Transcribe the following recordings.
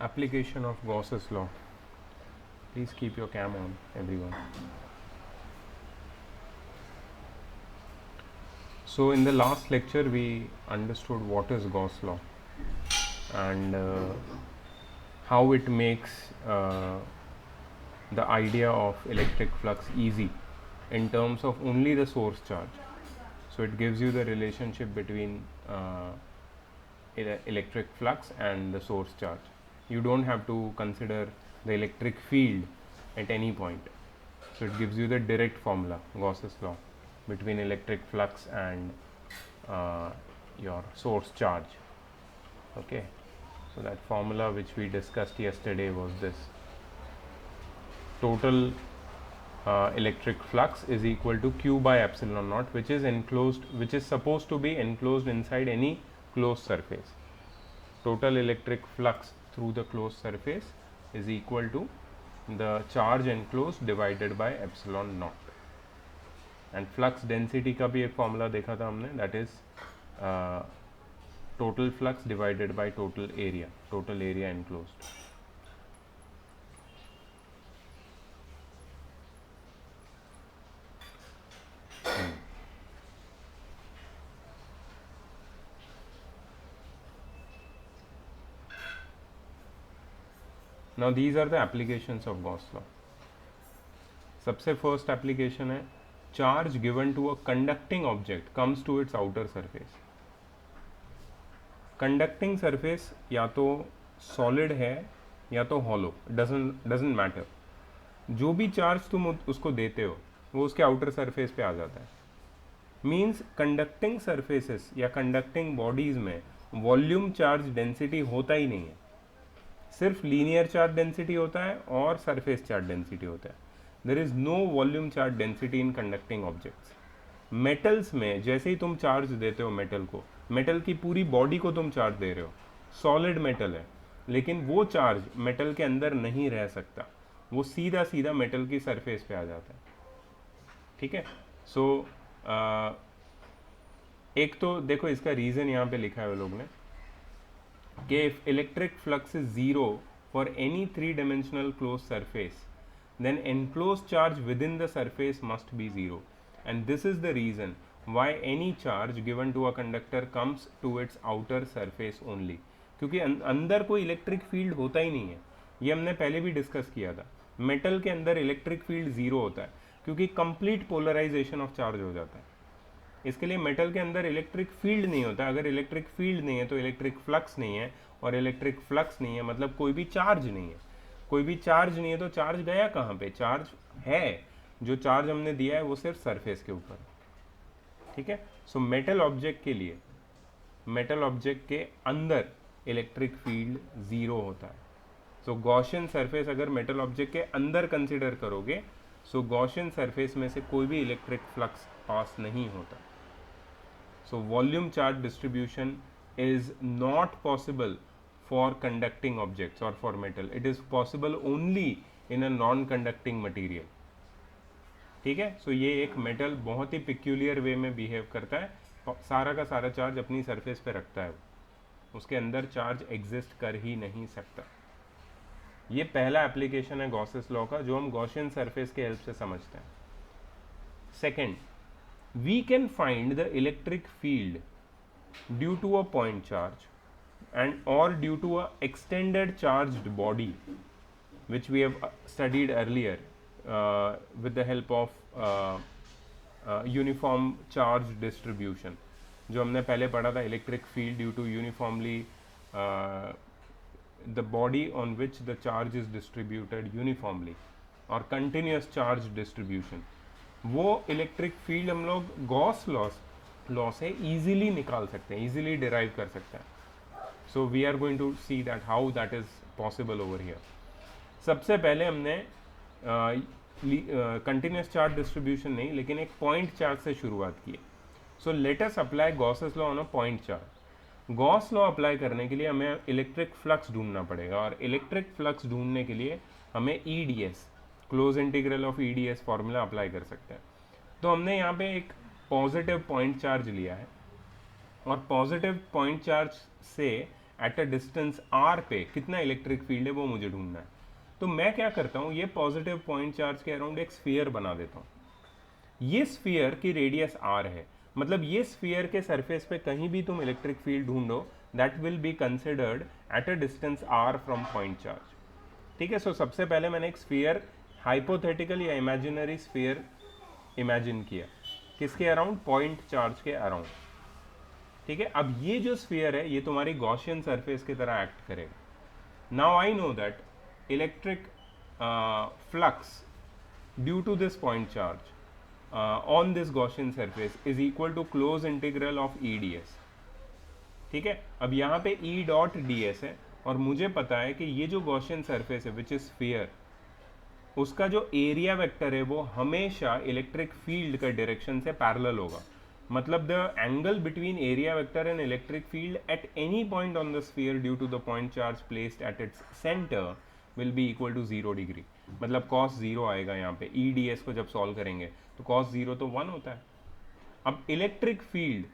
Application of Gauss's law. Please keep your cam on, everyone. So in the last lecture we understood what is Gauss law and how it makes the idea of electric flux easy in terms of only the source charge. So it gives you the relationship between electric flux and the source charge. You don't have to consider the electric field at any point. So it gives you the direct formula, Gauss's law, between electric flux and your source charge. Okay, so that formula which we discussed yesterday was this: total electric flux is equal to Q by epsilon naught, which is enclosed, which is supposed to be enclosed inside any closed surface. Total electric flux through the closed surface is equal to the charge enclosed divided by epsilon naught. And flux density का भी एक formula देखा था हमने, that is total flux divided by total area enclosed. Now these are the applications of Gauss law. सबसे first application है charge given to a conducting object comes to its outer surface. Conducting surface या तो solid है या तो hollow, doesn't matter. जो भी charge तुम उसको देते हो वो उसके outer surface पे आ जाता है. Means conducting surfaces या conducting bodies में volume charge density होता ही नहीं है, सिर्फ linear charge density होता है और surface charge density होता है. There is no volume charge density in conducting objects. Metals में जैसे ही तुम चार्ज देते हो मेटल को, मेटल की पूरी बॉडी को तुम चार्ज दे रहे हो, सॉलिड मेटल है, लेकिन वो चार्ज मेटल के अंदर नहीं रह सकता, वो सीधा सीधा मेटल की सरफेस पे आ जाता है. ठीक है. सो एक तो देखो इसका रीज़न यहाँ पे लिखा है वो लोग ने कि if electric flux is zero for any 3 dimensional closed surface, then enclosed charge within the surface must be zero, and this is the reason why any charge given to a conductor comes to its outer surface only. क्योंकि अंदर कोई electric field होता ही नहीं है. ये हमने पहले भी डिस्कस किया था. मेटल के अंदर इलेक्ट्रिक फील्ड जीरो होता है क्योंकि कंप्लीट पोलराइजेशन ऑफ चार्ज हो जाता है. इसके लिए मेटल के अंदर इलेक्ट्रिक फील्ड नहीं होता. अगर इलेक्ट्रिक फील्ड नहीं है तो इलेक्ट्रिक फ्लक्स नहीं है, और इलेक्ट्रिक फ्लक्स नहीं है मतलब कोई भी चार्ज नहीं है. कोई भी चार्ज नहीं है तो चार्ज गया कहाँ पे? चार्ज है, जो चार्ज हमने दिया है वो सिर्फ सरफेस के ऊपर. ठीक है. सो मेटल ऑब्जेक्ट के लिए, मेटल ऑब्जेक्ट के अंदर इलेक्ट्रिक फील्ड जीरो होता है. सो गॉसियन सरफेस अगर मेटल ऑब्जेक्ट के अंदर कंसिडर करोगे, सो गॉसियन सरफेस में से कोई भी इलेक्ट्रिक फ्लक्स पास नहीं होता. So volume charge distribution is not possible for conducting objects or for metal. It is possible only in a non-conducting material. ठीक है. सो ये एक मेटल बहुत ही पिक्यूलियर वे में बिहेव करता है, सारा का सारा चार्ज अपनी सरफेस पे रखता है, उसके अंदर चार्ज एग्जिस्ट कर ही नहीं सकता. ये पहला एप्लीकेशन है गॉसेस लॉ का जो हम गॉसियन सरफेस के हेल्प से समझते हैं. Second, we can find the electric field due to a point charge and or due to a extended charged body, which we have studied earlier with the help of uniform charge distribution. जो हमने पहले पढ़ा था, electric field due to uniformly the body on which the charge is distributed uniformly, और continuous charge distribution. वो electric field हम लोग Gauss law से easily निकाल सकते हैं, easily derive कर सकते हैं. So we are going to see that how that is possible over here. सबसे पहले हमने कंटिन्यूस चार्ज डिस्ट्रीब्यूशन नहीं लेकिन एक पॉइंट चार्ज से शुरुआत की. So let us apply Gauss's law on a point charge. Gauss law apply करने के लिए हमें इलेक्ट्रिक फ्लक्स ढूंढना पड़ेगा, और इलेक्ट्रिक फ्लक्स ढूंढने के लिए हमें EDS, close integral of EDS formula apply कर सकते हैं. तो हमने यहाँ पे एक पॉजिटिव पॉइंट चार्ज लिया है, और पॉजिटिव पॉइंट चार्ज से एट अ डिस्टेंस r पे कितना इलेक्ट्रिक फील्ड है वो मुझे ढूंढना है। तो मैं क्या करता हूँ, ये पॉजिटिव पॉइंट चार्ज के अराउंड एक स्फीयर बना देता हूँ। ये स्फीयर की रेडियस r है, मतलब ये स्फीयर के सरफेस पे कहीं भी तुम इलेक्ट्रिक फील्ड ढूंढो that will be considered at a distance r from point charge. ठीक है, सो सबसे पहले मैंने एक स्फीयर हाइपोथेटिकल या इमेजिनरी स्फीयर इमेजिन किया, किसके अराउंड, पॉइंट चार्ज के अराउंड। ठीक है, अब ये जो स्फीयर है ये तुम्हारी गॉसियन सरफेस की तरह एक्ट करेगा। Now I know that electric flux due to this point charge on this Gaussian surface is equal to close integral of E D S. ठीक है, अब यहाँ पे ई डॉट डी एस है और मुझे पता है कि ये जो गॉसियन सरफेस है विच इज स्फीयर, उसका जो एरिया वेक्टर है वो हमेशा इलेक्ट्रिक फील्ड का डायरेक्शन से पैरेलल होगा। मतलब the angle between area vector and electric field at any point on the sphere due to the point charge placed at its centre will be equal to 0 degree. मतलब cos 0 आएगा यहाँ पे, ई D S को जब solve करेंगे तो cos 0 तो 1 होता है। अब इलेक्ट्रिक फील्ड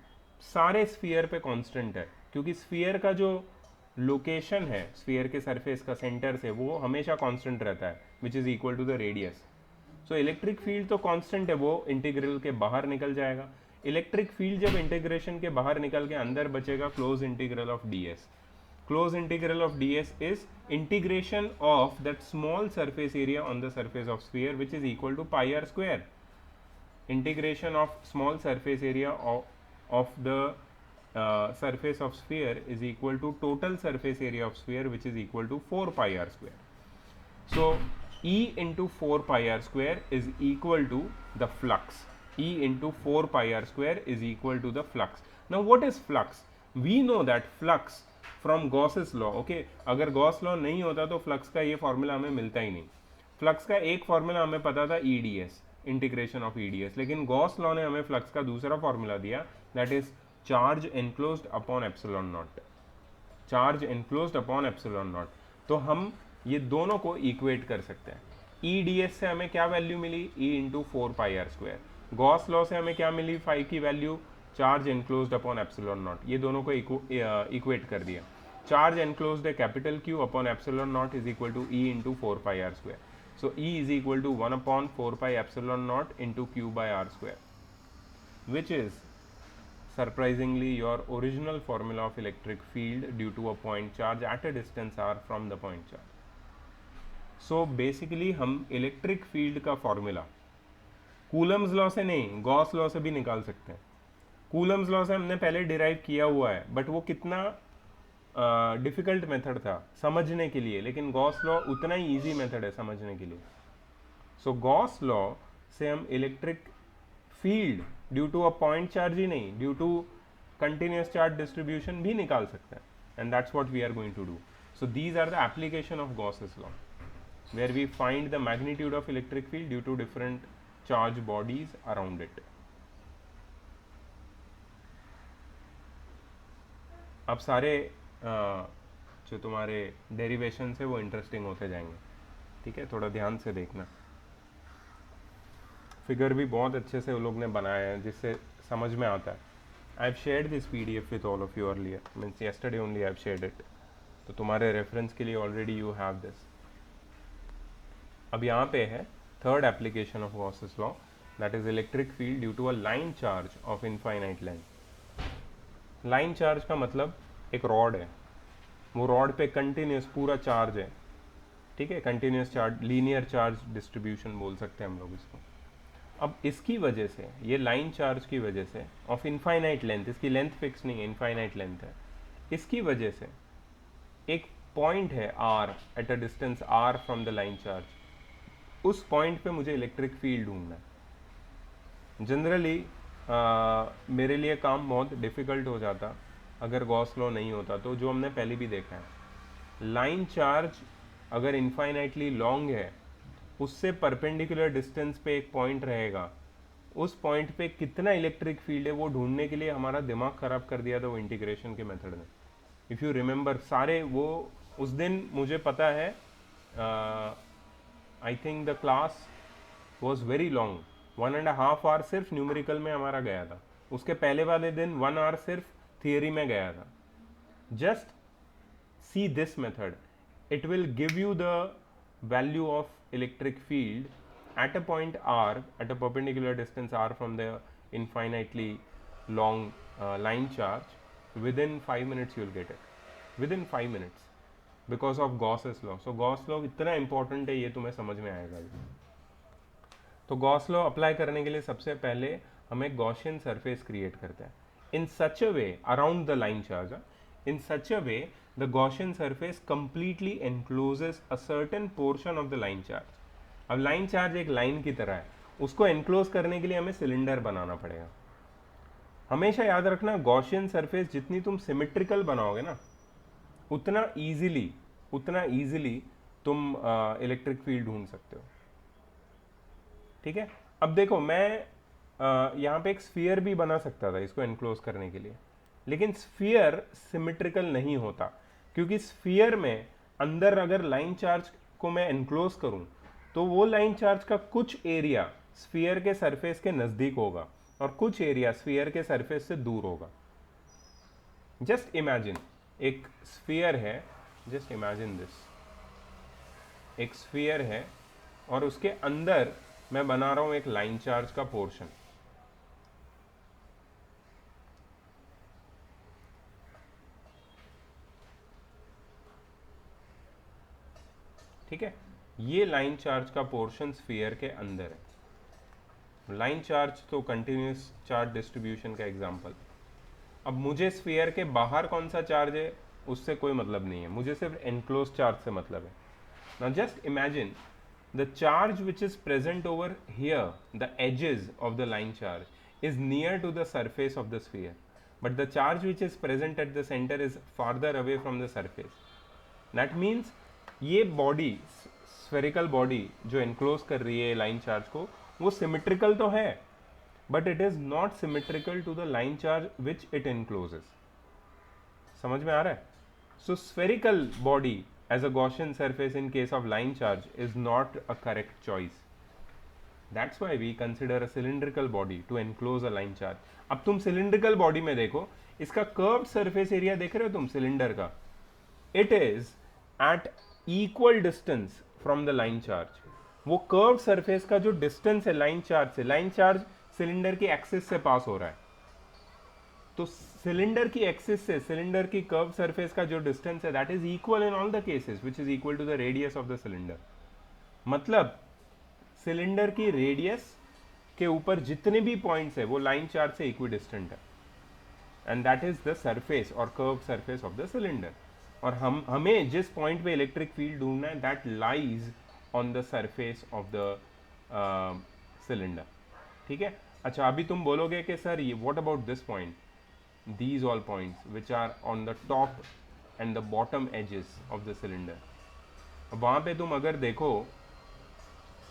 सारे स्फीयर पे कांस्टेंट है, क्योंकि स्फीयर का जो लोकेशन है स्फीयर के सरफेस का सेंटर से वो हमेशा कांस्टेंट रहता है which is equal to the radius. So electric field तो कांस्टेंट है, वो इंटीग्रल के बाहर निकल जाएगा। इलेक्ट्रिक फील्ड जब इंटीग्रेशन के बाहर निकल के अंदर बचेगा close integral of D S. Close integral of D S is integration of that small surface area on the surface of sphere which is equal to pi R square. Integration of small surface area of the surface of sphere is equal to total surface area of sphere which is equal to 4 pi r square. So E into 4 pi r square is equal to the flux. E into 4 pi r square is equal to the flux. Now what is flux? We know that flux from Gauss's law. Okay, अगर Gauss law नहीं होता तो flux का ये formula हमें मिलता ही नहीं। Flux का एक फॉर्मूला हमें पता था ई D S, integration of E D S, लेकिन गॉस लॉ ने हमें फ्लक्स का दूसरा फॉर्मूला दिया that is charge enclosed upon epsilon not. Charge enclosed upon epsilon naught. तो हम ये दोनों को इक्वेट कर सकते हैं। ई डी एस से हमें क्या वैल्यू मिली, E into 4 pi R square. Gauss law से हमें क्या मिली, फाई की value, charge enclosed upon epsilon naught. ये दोनों को इक्वेट कर दिया। चार्ज एनक्लोज्ड है capital Q upon epsilon naught is equal to E into 4 pi R square. So E is equal to 1 upon 4 pi epsilon naught into q by r square, which is surprisingly your original formula of electric field due to a point charge at a distance r from the point charge. So basically हम electric field का formula Coulomb's law से नहीं, Gauss law से भी निकाल सकते हैं। Coulomb's law से हमने पहले डिराइव किया हुआ है, बट वो कितना डिफिकल्ट मेथड था समझने के लिए, लेकिन गॉस लॉ उतना ही इजी मेथड है समझने के लिए। सो गॉस लॉ से हम electric field due to a point charge ही नहीं, due to continuous charge distribution भी निकाल सकते हैं, and that's what we are going to do. So these are the application of Gauss's law where we find the magnitude of electric field due to different charge bodies around it. अब सारे जो तुम्हारे derivation है वो interesting होते जाएंगे। ठीक है, थोड़ा ध्यान से देखना। फिगर भी बहुत अच्छे से वो लोग ने बनाया है जिससे समझ में आता है। I have shared this PDF with all of you earlier, means yesterday only I have shared it, तो तुम्हारे रेफरेंस के लिए ऑलरेडी यू हैव दिस। अब यहाँ पे है third application of Gauss's law, that is electric field due to a line charge of infinite length. Line charge का मतलब एक रॉड है, वो रॉड पे कंटिन्यूस पूरा चार्ज है। ठीक है, continuous charge, linear charge distribution बोल सकते हैं हम लोग इसको। अब इसकी वजह से, ये लाइन चार्ज की वजह से ऑफ इनफाइनाइट लेंथ, इसकी लेंथ फिक्स नहीं है, इनफाइनाइट लेंथ है, इसकी वजह से एक पॉइंट है r at a distance r from the line charge, उस पॉइंट पे मुझे इलेक्ट्रिक फील्ड ढूंढना है। जनरली मेरे लिए काम बहुत डिफिकल्ट हो जाता अगर गॉस लॉ नहीं होता, तो जो हमने पहले भी देखा है, लाइन चार्ज अगर इनफाइनाइटली लॉन्ग है, उससे परपेंडिकुलर डिस्टेंस पे एक पॉइंट रहेगा, उस पॉइंट पे कितना इलेक्ट्रिक फील्ड है वो ढूंढने के लिए हमारा दिमाग खराब कर दिया था वो इंटीग्रेशन के मेथड ने। इफ़ यू रिमेंबर, सारे वो उस दिन मुझे पता है, I think the class was very long, 1.5 hour सिर्फ न्यूमेरिकल में हमारा गया था। उसके पहले वाले दिन 1 आवर सिर्फ थियरी में गया था। Just see this method, it will give you the value of electric field at a point r, at a perpendicular distance r from the infinitely long line charge. Within 5 minutes you will get it, within 5 minutes, because of Gauss's law. So Gauss law इतना important है, ये तुम्हें समझ में आएगा. तो Gauss law apply करने के लिए सबसे पहले हमें गॉसियन सरफेस क्रिएट करता है in such a way around the line charge. In such a way the Gaussian surface completely encloses a certain portion of the line charge. अब लाइन चार्ज एक लाइन की तरह है, उसको एनक्लोज करने के लिए हमें सिलेंडर बनाना पड़ेगा. हमेशा याद रखना, गॉसियन सरफेस जितनी तुम सिमेट्रिकल बनाओगे ना, उतना इजीली तुम इलेक्ट्रिक फील्ड ढूंढ सकते हो. ठीक है. अब देखो, मैं यहाँ पे एक स्फीयर भी बना सकता था इसको एनक्लोज करने के लिए, लेकिन स्फीयर सिमेट्रिकल नहीं होता, क्योंकि स्फीयर में अंदर अगर लाइन चार्ज को मैं एनक्लोज करूं तो वो लाइन चार्ज का कुछ एरिया स्फीयर के सरफेस के नज़दीक होगा और कुछ एरिया स्फीयर के सरफेस से दूर होगा. जस्ट इमेजिन, एक स्फीयर है, जस्ट इमेजिन दिस, एक स्फीयर है और उसके अंदर मैं बना रहा हूं एक लाइन चार्ज का पोर्शन. ठीक है, ये लाइन चार्ज का पोर्शन स्फीयर के अंदर है. लाइन चार्ज तो कंटिन्यूस चार्ज डिस्ट्रीब्यूशन का एग्जांपल. अब मुझे स्फीयर के बाहर कौन सा चार्ज है उससे कोई मतलब नहीं है, मुझे सिर्फ एनक्लोज चार्ज से मतलब है. Now just imagine the charge which is present over here, the edges of the line charge, is near to the surface of the sphere, but the charge which is present at the center is farther away from the surface. That means ये body, spherical body जो enclose कर रही है line charge को, वो symmetrical तो है, but it is not symmetrical to the line charge which it encloses. समझ में आ रहा है? So spherical body as a Gaussian surface in case of line charge is not a correct choice. That's why we consider a cylindrical body to enclose a line charge. अब तुम cylindrical body में देखो, इसका curved surface area देख रहे हो तुम cylinder का, it is at equal distance from the line charge. वो curved surface का जो distance है line charge से, line charge cylinder की axis से pass हो रहा है, तो सिलेंडर की एक्सिस से सिलेंडर की कर्व सरफेस का जो डिस्टेंस है that is equal in all the cases which is equal to the radius of the cylinder. मतलब सिलेंडर की रेडियस के ऊपर जितने भी पॉइंट्स है वो लाइन चार्ज से इक्विडिस्टेंट है, and that is the surface और curve surface of the cylinder. और हमें जिस पॉइंट पे इलेक्ट्रिक फील्ड ढूंढना है that lies on the surface of the cylinder. ठीक है. अच्छा, अभी तुम बोलोगे कि सर ये what about this point, these all points which are on the top and the bottom edges of the cylinder. वहाँ पे तुम अगर देखो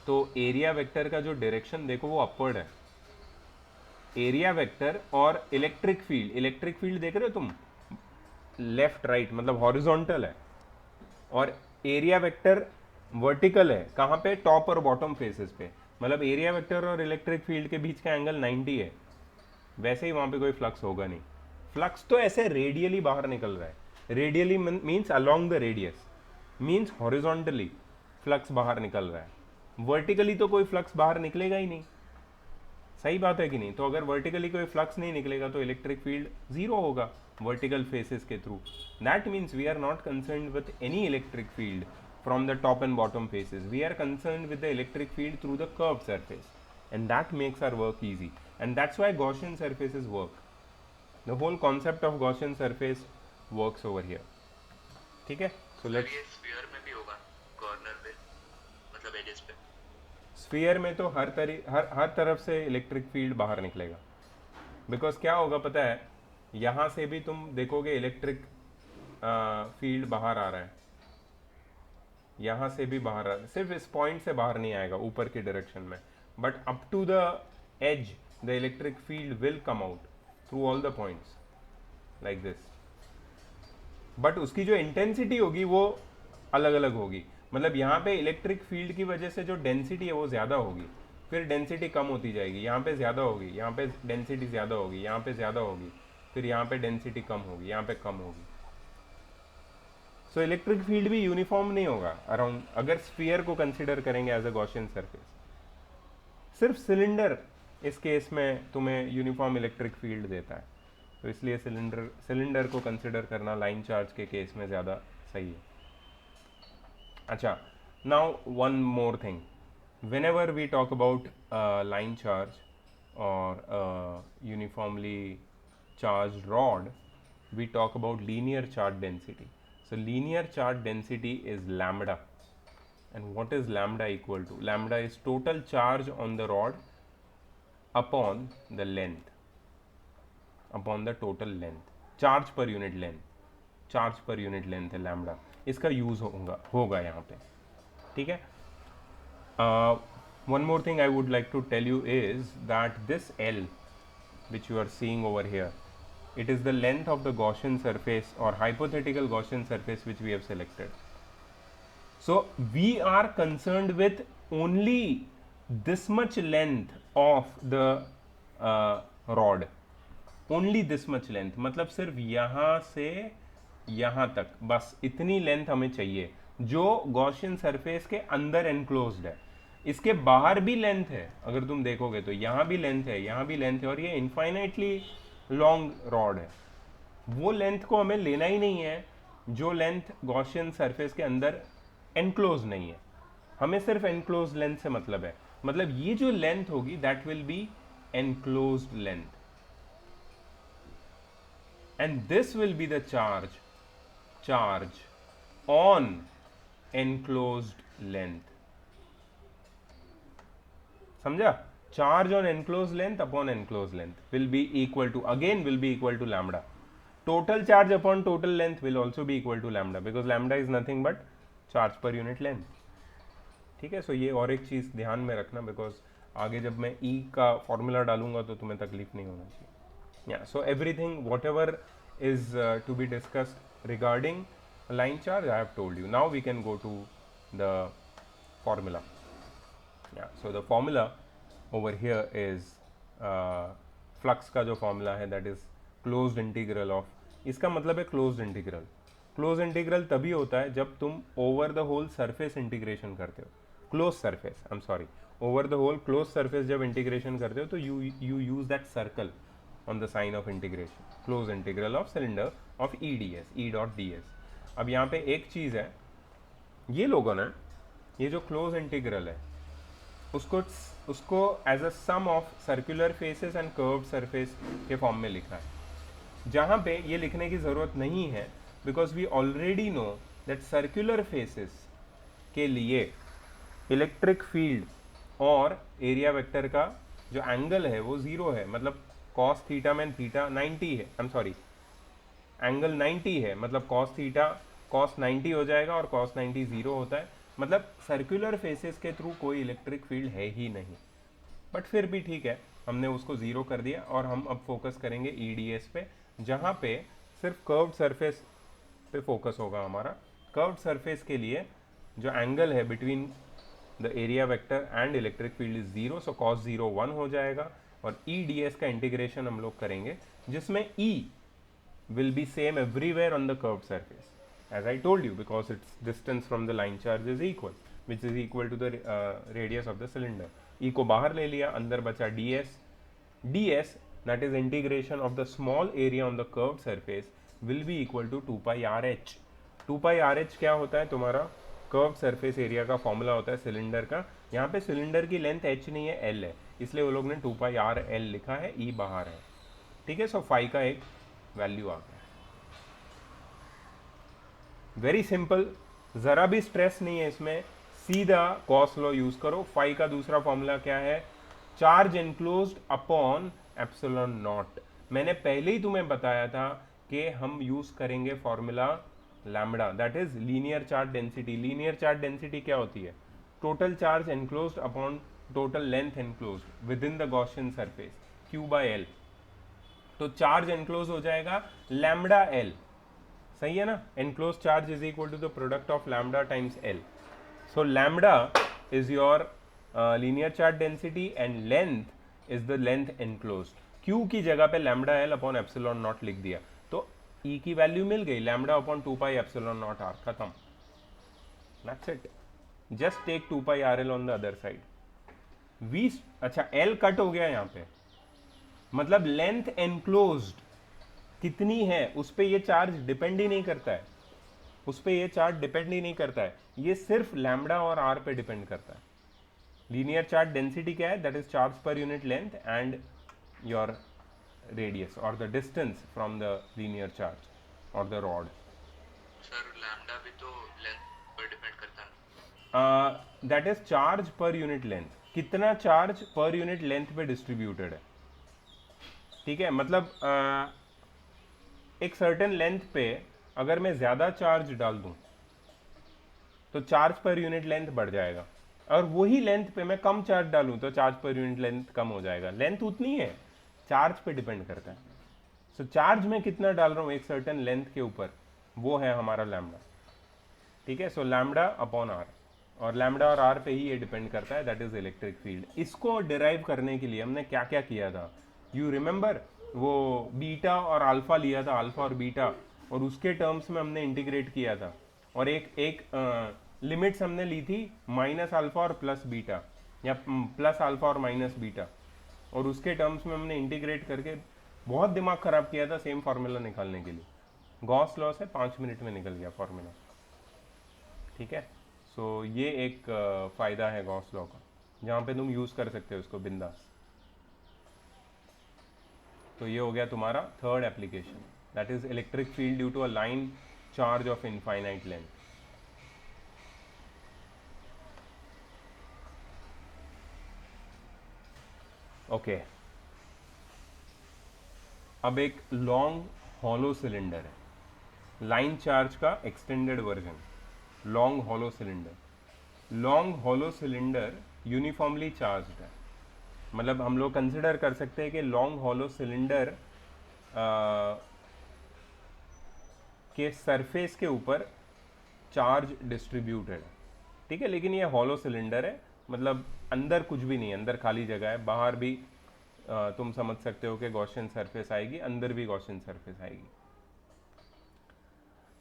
तो एरिया वेक्टर का जो डायरेक्शन देखो वो अपवर्ड है. एरिया वेक्टर और इलेक्ट्रिक फील्ड देख रहे हो तुम, लेफ्ट राइट मतलब हॉरिजॉन्टल है, और एरिया वेक्टर वर्टिकल है. कहाँ पे? टॉप और बॉटम फेसेस पे. मतलब एरिया वेक्टर और इलेक्ट्रिक फील्ड के बीच का एंगल 90 है. वैसे ही वहाँ पे कोई फ्लक्स होगा नहीं. फ्लक्स तो ऐसे रेडियली बाहर निकल रहा है. Radially means along the radius, means horizontally flux बाहर निकल रहा है. वर्टिकली तो कोई फ्लक्स बाहर निकलेगा ही नहीं. सही बात है कि नहीं? तो अगर वर्टिकली कोई फ्लक्स नहीं निकलेगा तो इलेक्ट्रिक फील्ड जीरो होगा वर्टिकल फेसेस के थ्रू. That means we are not concerned with any electric field from the top and bottom faces. We are concerned with the electric field through the curve surface, and that makes our work easy, and that's why Gaussian surfaces work. The whole concept of Gaussian surface works over here. ठीक है. So let's, ये sphere में भी होगा corner पे, मतलब edges पे. Sphere में तो हर तरफ से इलेक्ट्रिक फील्ड बाहर निकलेगा. बिकॉज क्या होगा पता है, यहाँ से भी तुम देखोगे इलेक्ट्रिक फील्ड बाहर आ रहा है, यहाँ से भी बाहर आ रहा है. सिर्फ इस पॉइंट से बाहर नहीं आएगा ऊपर की डायरेक्शन में, but up to the edge the electric field will come out through all the points like this. but उसकी जो इंटेंसिटी होगी वो अलग अलग होगी. मतलब यहाँ पे इलेक्ट्रिक फील्ड की वजह से जो डेंसिटी है वो ज़्यादा होगी, फिर डेंसिटी कम होती जाएगी, यहाँ पे ज़्यादा होगी, यहाँ पे डेंसिटी ज़्यादा होगी, यहाँ पे ज़्यादा होगी, फिर यहाँ पे डेंसिटी कम होगी, यहाँ पे कम होगी. सो इलेक्ट्रिक फील्ड भी यूनिफॉर्म नहीं होगा अराउंड, अगर स्फीयर को कंसिडर करेंगे एज अ गॉसियन सरफेस। सिर्फ सिलेंडर इस केस में तुम्हें यूनिफॉर्म इलेक्ट्रिक फील्ड देता है, तो इसलिए सिलेंडर को कंसिडर करना लाइन चार्ज के केस में ज़्यादा सही है। अच्छा, now one more thing, whenever we talk about line charge or uniformly charged rod, we talk about linear charge density. So linear charge density is lambda, and what is lambda equal to? Lambda is total charge on the rod upon the length, upon the total length, charge per unit length, charge per unit length है lambda, इसका use होगा यहाँ पे, ठीक है। One more thing I would like to tell you is that this L which you are seeing over here, it is the length of the Gaussian surface or hypothetical Gaussian surface which we have selected. So we are concerned with only this much length of the rod, only this much length, मतलब सिर्फ यहाँ से यहाँ तक, बस इतनी length हमें चाहिए जो गॉसियन सरफेस के अंदर एनक्लोज्ड है। इसके बाहर भी लेंथ है, अगर तुम देखोगे तो यहाँ भी लेंथ है, यहाँ भी लेंथ है, और ये इनफाइनाइटली लॉन्ग रॉड है। वो लेंथ को हमें लेना ही नहीं है जो लेंथ गॉसियन सरफेस के अंदर एनक्लोज नहीं है, हमें सिर्फ एनक्लोज लेंथ से मतलब है। मतलब ये जो लेंथ होगी that will be enclosed length, and this will be the charge on enclosed length. समझा? Charge on enclose length upon enclose length will be equal to, again will be equal to lambda. Total charge upon total length will also be equal to lambda, because lambda is nothing but charge per unit length, ठीक है। सो ये और एक चीज ध्यान में रखना, because आगे जब मैं ई का फॉर्मूला डालूंगा तो तुम्हें तकलीफ नहीं होना चाहिए। या so everything whatever is to be discussed regarding line charge I have told you. Now we can go to the formula. Yeah, so the formula over here is flux का जो formula है that is closed integral of, इसका मतलब है closed integral। closed integral तभी होता है जब तुम over the whole surface integration करते हो, closed surface, I'm sorry, over the whole closed surface जब integration करते हो तो you use that circle on the sign of integration, closed integral of cylinder of E ds, E dot ds। अब यहाँ पे एक चीज़ है, ये लोगों ने ये जो क्लोज इंटीग्रल है उसको as a sum of circular faces and curved surface के फॉर्म में लिखा है, जहाँ पे ये लिखने की ज़रूरत नहीं है, because we already know that circular faces के लिए इलेक्ट्रिक फील्ड और एरिया वेक्टर का जो एंगल है वो ज़ीरो है, मतलब कॉस थीटा में थीटा 90 है, आई एम सॉरी एंगल 90 है, मतलब कॉस थीटा कॉस 90 हो जाएगा और कॉस 90 जीरो होता है, मतलब सर्कुलर फेसेस के थ्रू कोई इलेक्ट्रिक फील्ड है ही नहीं। बट फिर भी ठीक है, हमने उसको ज़ीरो कर दिया और हम अब फोकस करेंगे EDS पे, जहाँ पे सिर्फ कर्व्ड सरफेस पे फोकस होगा हमारा। कर्व्ड सरफेस के लिए जो एंगल है between the area vector and electric field is zero, so cos 0 1 हो जाएगा, और EDS का इंटीग्रेशन हम लोग करेंगे जिसमें E will be same everywhere on the curved surface, as I told you, because its distance from the line charge is equal, which is equal to the radius of the cylinder। E को बाहर ले लिया, अंदर बचा ds, that is integration of the small area on the curved surface will be equal to 2 pi RH। 2 pi RH क्या होता है? तुम्हारा कर्व्ड सरफेस एरिया का फॉर्मूला होता है सिलेंडर का। यहाँ पे सिलेंडर की लेंथ h नहीं है, l है, इसलिए वो लोग ने 2 pi RL लिखा है, E बाहर है, ठीक है। सो फाई का एक वैल्यू आ गया, वेरी सिंपल, जरा भी स्ट्रेस नहीं है इसमें, सीधा कॉस लॉ यूज करो। फाई का दूसरा फॉर्मूला क्या है? Charge enclosed upon epsilon not. मैंने पहले ही तुम्हें बताया था कि हम यूज करेंगे formula lambda, that is linear charge density. Linear charge density क्या होती है? Total charge enclosed upon total length enclosed with in the Gaussian surface, Q by L। तो चार्ज एनक्लोज हो जाएगा लैम्बडा L, सही है ना? Enclose charge is equal to the product of lambda times L। So lambda is your linear charge density and length is the length enclosed. Q की जगह पे lambda L upon epsilon naught लिख दिया, तो E की value मिल गई, lambda upon 2 pi epsilon naught R, खत्म, that's it. Just take 2 pi R L on the other side. We, अच्छा एल कट हो गया यहाँ पे, मतलब लेंथ एनक्लोज्ड कितनी है उस पर ये चार्ज डिपेंड ही नहीं करता है, उस पर ये चार्ज डिपेंड ही नहीं करता है, ये सिर्फ लैम्डा और आर पे डिपेंड करता है। लीनियर चार्ज डेंसिटी क्या है, that is charge per unit length and your radius or the distance from the linear charge or the rod. Sir lambda भी तो लेंथ पर डिपेंड करता है। That is charge per unit length, कितना charge per unit length पे distributed है, ठीक है। मतलब एक सर्टेन लेंथ पे अगर मैं ज़्यादा चार्ज डाल दूं तो चार्ज पर यूनिट लेंथ बढ़ जाएगा, और वही लेंथ पे मैं कम चार्ज डालूं तो चार्ज पर यूनिट लेंथ कम हो जाएगा। लेंथ उतनी है, चार्ज पे डिपेंड करता है। सो चार्ज में कितना डाल रहा हूँ एक सर्टेन लेंथ के ऊपर, वो है हमारा लैम्डा, ठीक है। सो लैम्डा अपॉन आर, और लैम्डा और आर पे ही ये डिपेंड करता है, दैट इज इलेक्ट्रिक फील्ड। इसको डिराइव करने के लिए हमने क्या क्या किया था, यू रिमेंबर, वो बीटा और अल्फा लिया था, अल्फा और बीटा, और उसके टर्म्स में हमने इंटीग्रेट किया था, और एक लिमिट्स हमने ली थी माइनस अल्फा और प्लस बीटा, या प्लस अल्फा और माइनस बीटा, और उसके टर्म्स में हमने इंटीग्रेट करके बहुत दिमाग खराब किया था सेम फार्मूला निकालने के लिए। गॉस लॉ से 5 मिनट में निकल गया फार्मूला, ठीक है। सो ये एक फ़ायदा है गॉस लॉ का, जहाँ पे तुम यूज़ कर सकते हो इसको बिंदास। तो ये हो गया तुम्हारा third application, that is electric field due to a line charge of infinite length. Okay, अब एक लॉन्ग हॉलो सिलेंडर है, लाइन चार्ज का extended version, long hollow cylinder. Long hollow cylinder uniformly charged है, मतलब हम लोग कंसिडर कर सकते हैं कि लॉन्ग हॉलो सिलेंडर के सरफेस के ऊपर चार्ज डिस्ट्रीब्यूटेड है, ठीक है। लेकिन ये हॉलो सिलेंडर है, मतलब अंदर कुछ भी नहीं है, अंदर खाली जगह है, बाहर भी तुम समझ सकते हो कि गॉसियन सरफेस आएगी, अंदर भी गॉसियन सरफेस आएगी।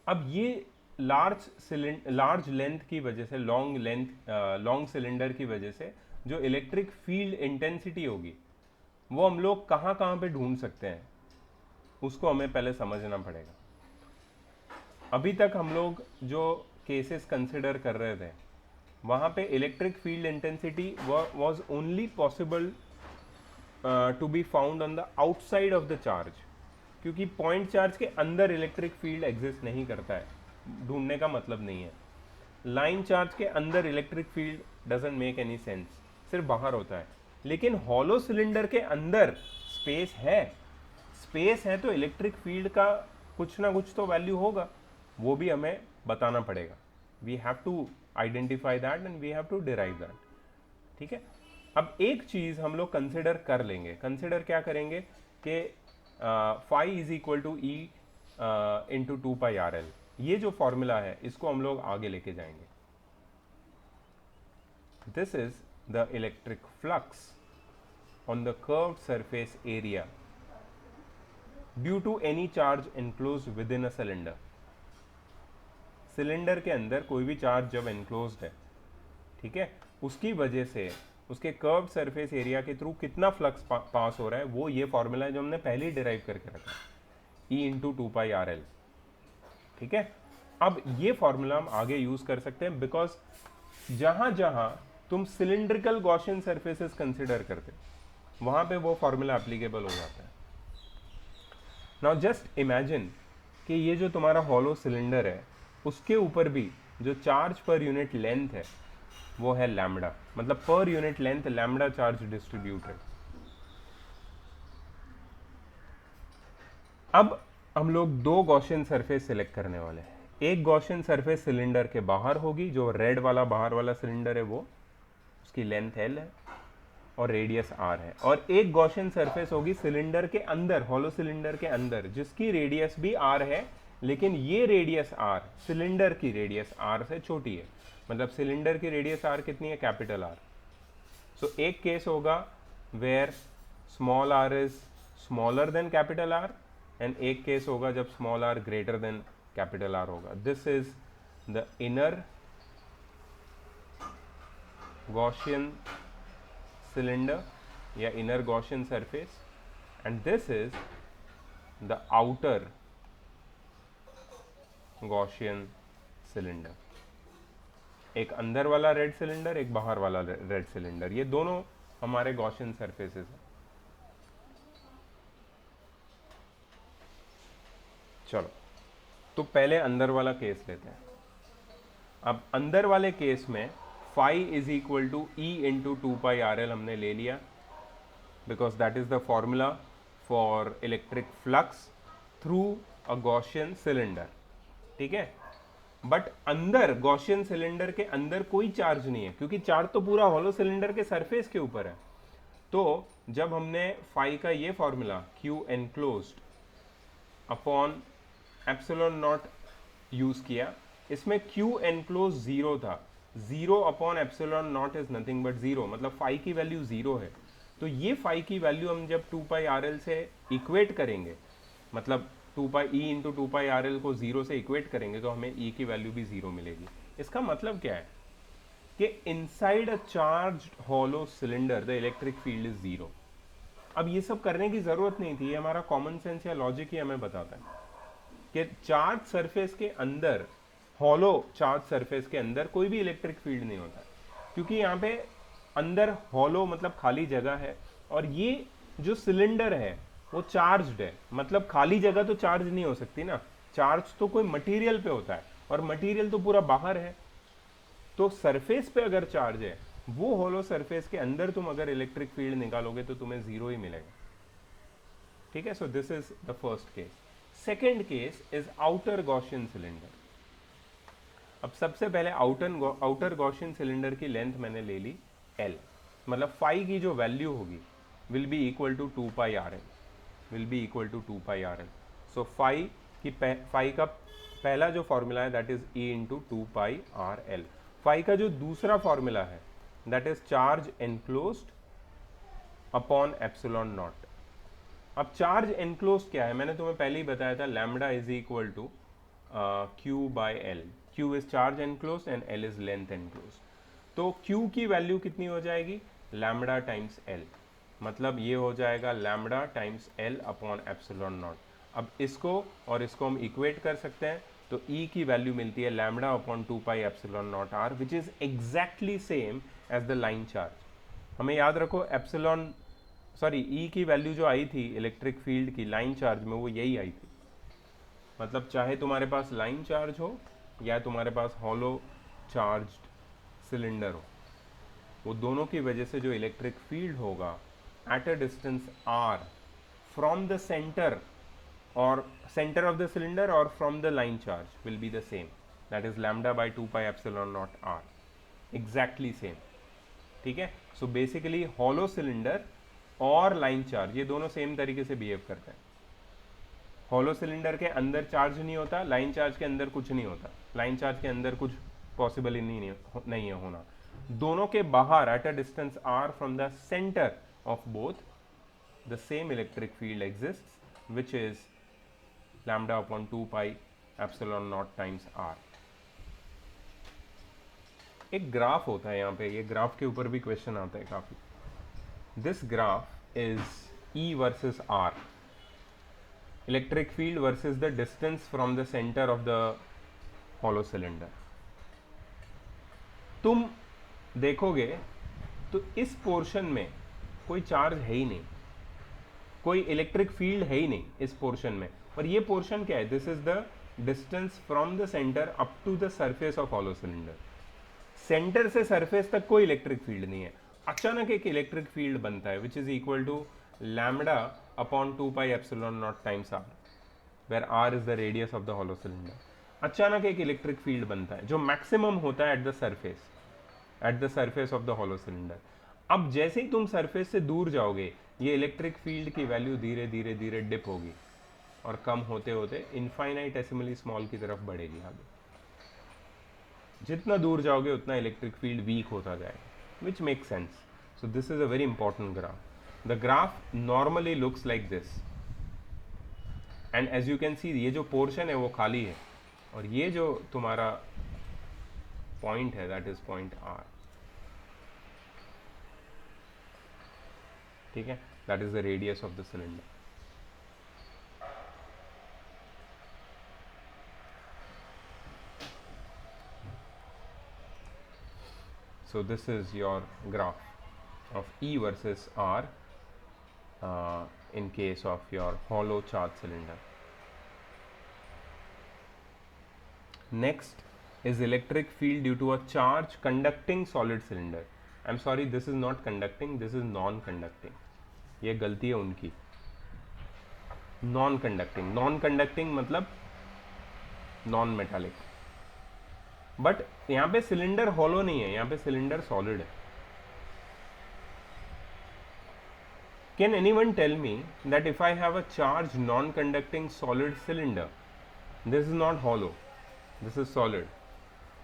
अब ये लार्ज लेंथ की वजह से, लॉन्ग सिलेंडर की वजह से जो इलेक्ट्रिक फील्ड इंटेंसिटी होगी वो हम लोग कहाँ कहाँ पे ढूंढ सकते हैं, उसको हमें पहले समझना पड़ेगा। अभी तक हम लोग जो केसेस कंसिडर कर रहे थे वहाँ पे electric field intensity was only possible to be found on the outside of the charge, क्योंकि पॉइंट चार्ज के अंदर इलेक्ट्रिक फील्ड एग्जिस्ट नहीं करता है, ढूंढने का मतलब नहीं है। लाइन चार्ज के अंदर electric field doesn't make any sense, सिर्फ बाहर होता है। लेकिन हॉलो सिलेंडर के अंदर स्पेस है, स्पेस है तो इलेक्ट्रिक फील्ड का कुछ ना कुछ तो वैल्यू होगा, वो भी हमें बताना पड़ेगा। We have to identify that and we have to derive that, ठीक है। अब एक चीज हम लोग कंसिडर कर लेंगे, कंसिडर क्या करेंगे कि phi is equal to E into 2πRL, ये जो फॉर्मूला है इसको हम लोग आगे लेके जाएंगे। This is the electric flux on the curved surface area due to any charge enclosed with in a cylinder. Cylinder के अंदर कोई भी चार्ज जब एनक्लोज्ड है, ठीक है, उसकी वजह से उसके कर्व सरफेस एरिया के थ्रू कितना फ्लक्स पास हो रहा है, वो ये फॉर्मूला है जो हमने पहले ही डिराइव करके रखा, ई इंटू 2πRL, ठीक है। अब ये फॉर्मूला हम आगे यूज कर सकते हैं, बिकॉज जहां जहां तुम सिलिंड्रिकल गॉसियन सरफेसेस कंसिडर करते हो वहां पे वो फॉर्मूला एप्लीकेबल हो जाता है। नाउ जस्ट इमेजिन कि ये जो तुम्हारा हॉलो सिलेंडर है उसके ऊपर भी जो चार्ज पर यूनिट लेंथ है वो है लैम्डा, मतलब पर unit length lambda charge distributed. अब हम लोग दो गॉसियन सरफेस सिलेक्ट करने वाले हैं। एक गॉसियन सरफेस सिलेंडर के बाहर होगी, जो रेड वाला बाहर वाला सिलेंडर है वो, उसकी लेंथ L है और रेडियस R है। और एक गॉसियन सरफेस होगी सिलेंडर के अंदर, हॉलो सिलेंडर के अंदर, जिसकी रेडियस भी R है, लेकिन ये रेडियस R सिलेंडर की रेडियस R से छोटी है। मतलब सिलेंडर की रेडियस R कितनी है, कैपिटल R। सो एक केस होगा where small r is smaller than capital R, and एक केस होगा जब small R greater than capital R होगा. This is the inner Gaussian cylinder या inner Gaussian surface, and this is the outer Gaussian cylinder. एक अंदर वाला red cylinder, एक बाहर वाला रेड सिलेंडर, ये दोनों हमारे गॉसियन सरफेसेस हैं. चलो, तो पहले अंदर वाला केस लेते हैं. अब अंदर वाले केस में phi is equal to E into two pi R L हमने ले लिया, because that is the formula for electric flux through a Gaussian cylinder. ठीक है, बट अंदर गॉसियन सिलेंडर के अंदर कोई चार्ज नहीं है, क्योंकि चार्ज तो पूरा हॉलो सिलेंडर के सरफेस के ऊपर है. तो जब हमने फाई का ये formula Q enclosed upon epsilon naught use किया, इसमें क्यू एनक्लोज जीरो था. Zero upon epsilon naught is nothing but zero, मतलब फाई की वैल्यू जीरो है. तो ये फाई की वैल्यू हम जब टू पाई आर एल से इक्वेट करेंगे, मतलब two pi E into two pi R L को जीरो से इक्वेट करेंगे, तो हमें ई की वैल्यू भी जीरो मिलेगी. इसका मतलब क्या है कि inside a charged hollow cylinder the electric field is zero. अब ये सब करने की जरूरत नहीं थी, ये हमारा कॉमन सेंस या लॉजिक ही हमें बताता है कि चार्ज सरफेस के अंदर, हॉलो चार्ज सरफेस के अंदर कोई भी इलेक्ट्रिक फील्ड नहीं होता, क्योंकि यहाँ पे अंदर हॉलो मतलब खाली जगह है, और ये जो सिलेंडर है वो चार्ज्ड है. मतलब खाली जगह तो चार्ज नहीं हो सकती ना, चार्ज तो कोई मटेरियल पे होता है, और मटेरियल तो पूरा बाहर है. तो सरफेस पे अगर चार्ज है, वो हॉलो सरफेस के अंदर तुम अगर इलेक्ट्रिक फील्ड निकालोगे तो तुम्हें जीरो ही मिलेगा. ठीक है, so this is the first case. Second case is outer Gaussian cylinder. अब सबसे पहले आउटर गॉसियन सिलेंडर की लेंथ मैंने ले ली L, मतलब फाई की जो वैल्यू होगी will be equal to two pi R L, will be equal to two pi R L. So phi का पहला जो फॉर्मूला है that is E into two pi R L. Phi का जो दूसरा फॉर्मूला है that is charge enclosed upon epsilon naught. अब charge enclosed क्या है, मैंने तुम्हें पहले ही बताया था, lambda is equal to Q by L. Q is charge enclosed and L is length enclosed. तो Q की वैल्यू कितनी हो जाएगी, लैम्बडा टाइम्स L, मतलब ये हो जाएगा lambda times L upon epsilon naught. अब इसको और इसको हम इक्वेट कर सकते हैं, तो E की वैल्यू मिलती है lambda upon two pi epsilon naught R, which is exactly same as the line charge. हमें याद रखो E की वैल्यू जो आई थी इलेक्ट्रिक फील्ड की लाइन चार्ज में, वो यही आई थी. मतलब चाहे तुम्हारे पास लाइन चार्ज हो या तुम्हारे पास हॉलो चार्ज्ड सिलेंडर हो, वो दोनों की वजह से जो इलेक्ट्रिक फील्ड होगा at a distance r from the centre और सेंटर ऑफ द सिलेंडर और from the line charge will be the same, that is lambda by two pi epsilon naught r, exactly same. ठीक है, so basically hollow cylinder और line charge ये दोनों same तरीके से behave करते हैं. हॉलो सिलेंडर के अंदर चार्ज नहीं होता, लाइन चार्ज के अंदर कुछ नहीं होता, लाइन चार्ज के अंदर कुछ पॉसिबल ही नहीं है होना. दोनों के बाहर at a distance r from the centre of both the same electric field exists, which is lambda upon two pi epsilon naught times r. एक ग्राफ होता है यहाँ पे, ये ग्राफ के ऊपर भी क्वेश्चन आता है काफी. This graph is E versus R, electric field versus the distance from the centre of the hollow cylinder. तुम देखोगे तो इस पोर्शन में कोई चार्ज है ही नहीं, कोई इलेक्ट्रिक फील्ड है ही नहीं इस पोर्शन में. और ये पोर्शन क्या है, this is the distance from the centre up to the surface of hollow cylinder. Centre से सरफेस तक कोई इलेक्ट्रिक फील्ड नहीं है. अचानक एक इलेक्ट्रिक फील्ड बनता है which is equal to lambda upon two pi epsilon naught times r, where r is the radius of the hollow cylinder. अचानक एक इलेक्ट्रिक फील्ड बनता है जो मैक्सिमम होता है at the surface of the hollow cylinder. अब जैसे ही तुम सरफेस से दूर जाओगे, ये इलेक्ट्रिक फील्ड की वैल्यू धीरे धीरे धीरे डिप होगी और कम होते होते इनफाइनाइटेसिमली स्मॉल की तरफ बढ़ेगी आगे. जितना दूर जाओगे उतना इलेक्ट्रिक फील्ड वीक होता जाएगा, which makes sense. So this is a very important graph. The graph normally looks like this, and as you can see ये जो पोर्शन है वो खाली है, और ये जो तुम्हारा पॉइंट है दैट इज पॉइंट आर, ठीक है, that is the radius of the cylinder. So this is your graph of E versus R in case of your hollow charge cylinder. Next is electric field due to a charge conducting solid cylinder. I'm sorry, this is not conducting, this is non-conducting. ये गलती है उनकी. Non-conducting, non-conducting मतलब non-metallic. But यहाँ पे cylinder hollow नहीं है, यहाँ पे सिलेंडर सॉलिड है. Can anyone tell me that if I have a charge non conducting solid cylinder, this is not hollow, this is solid,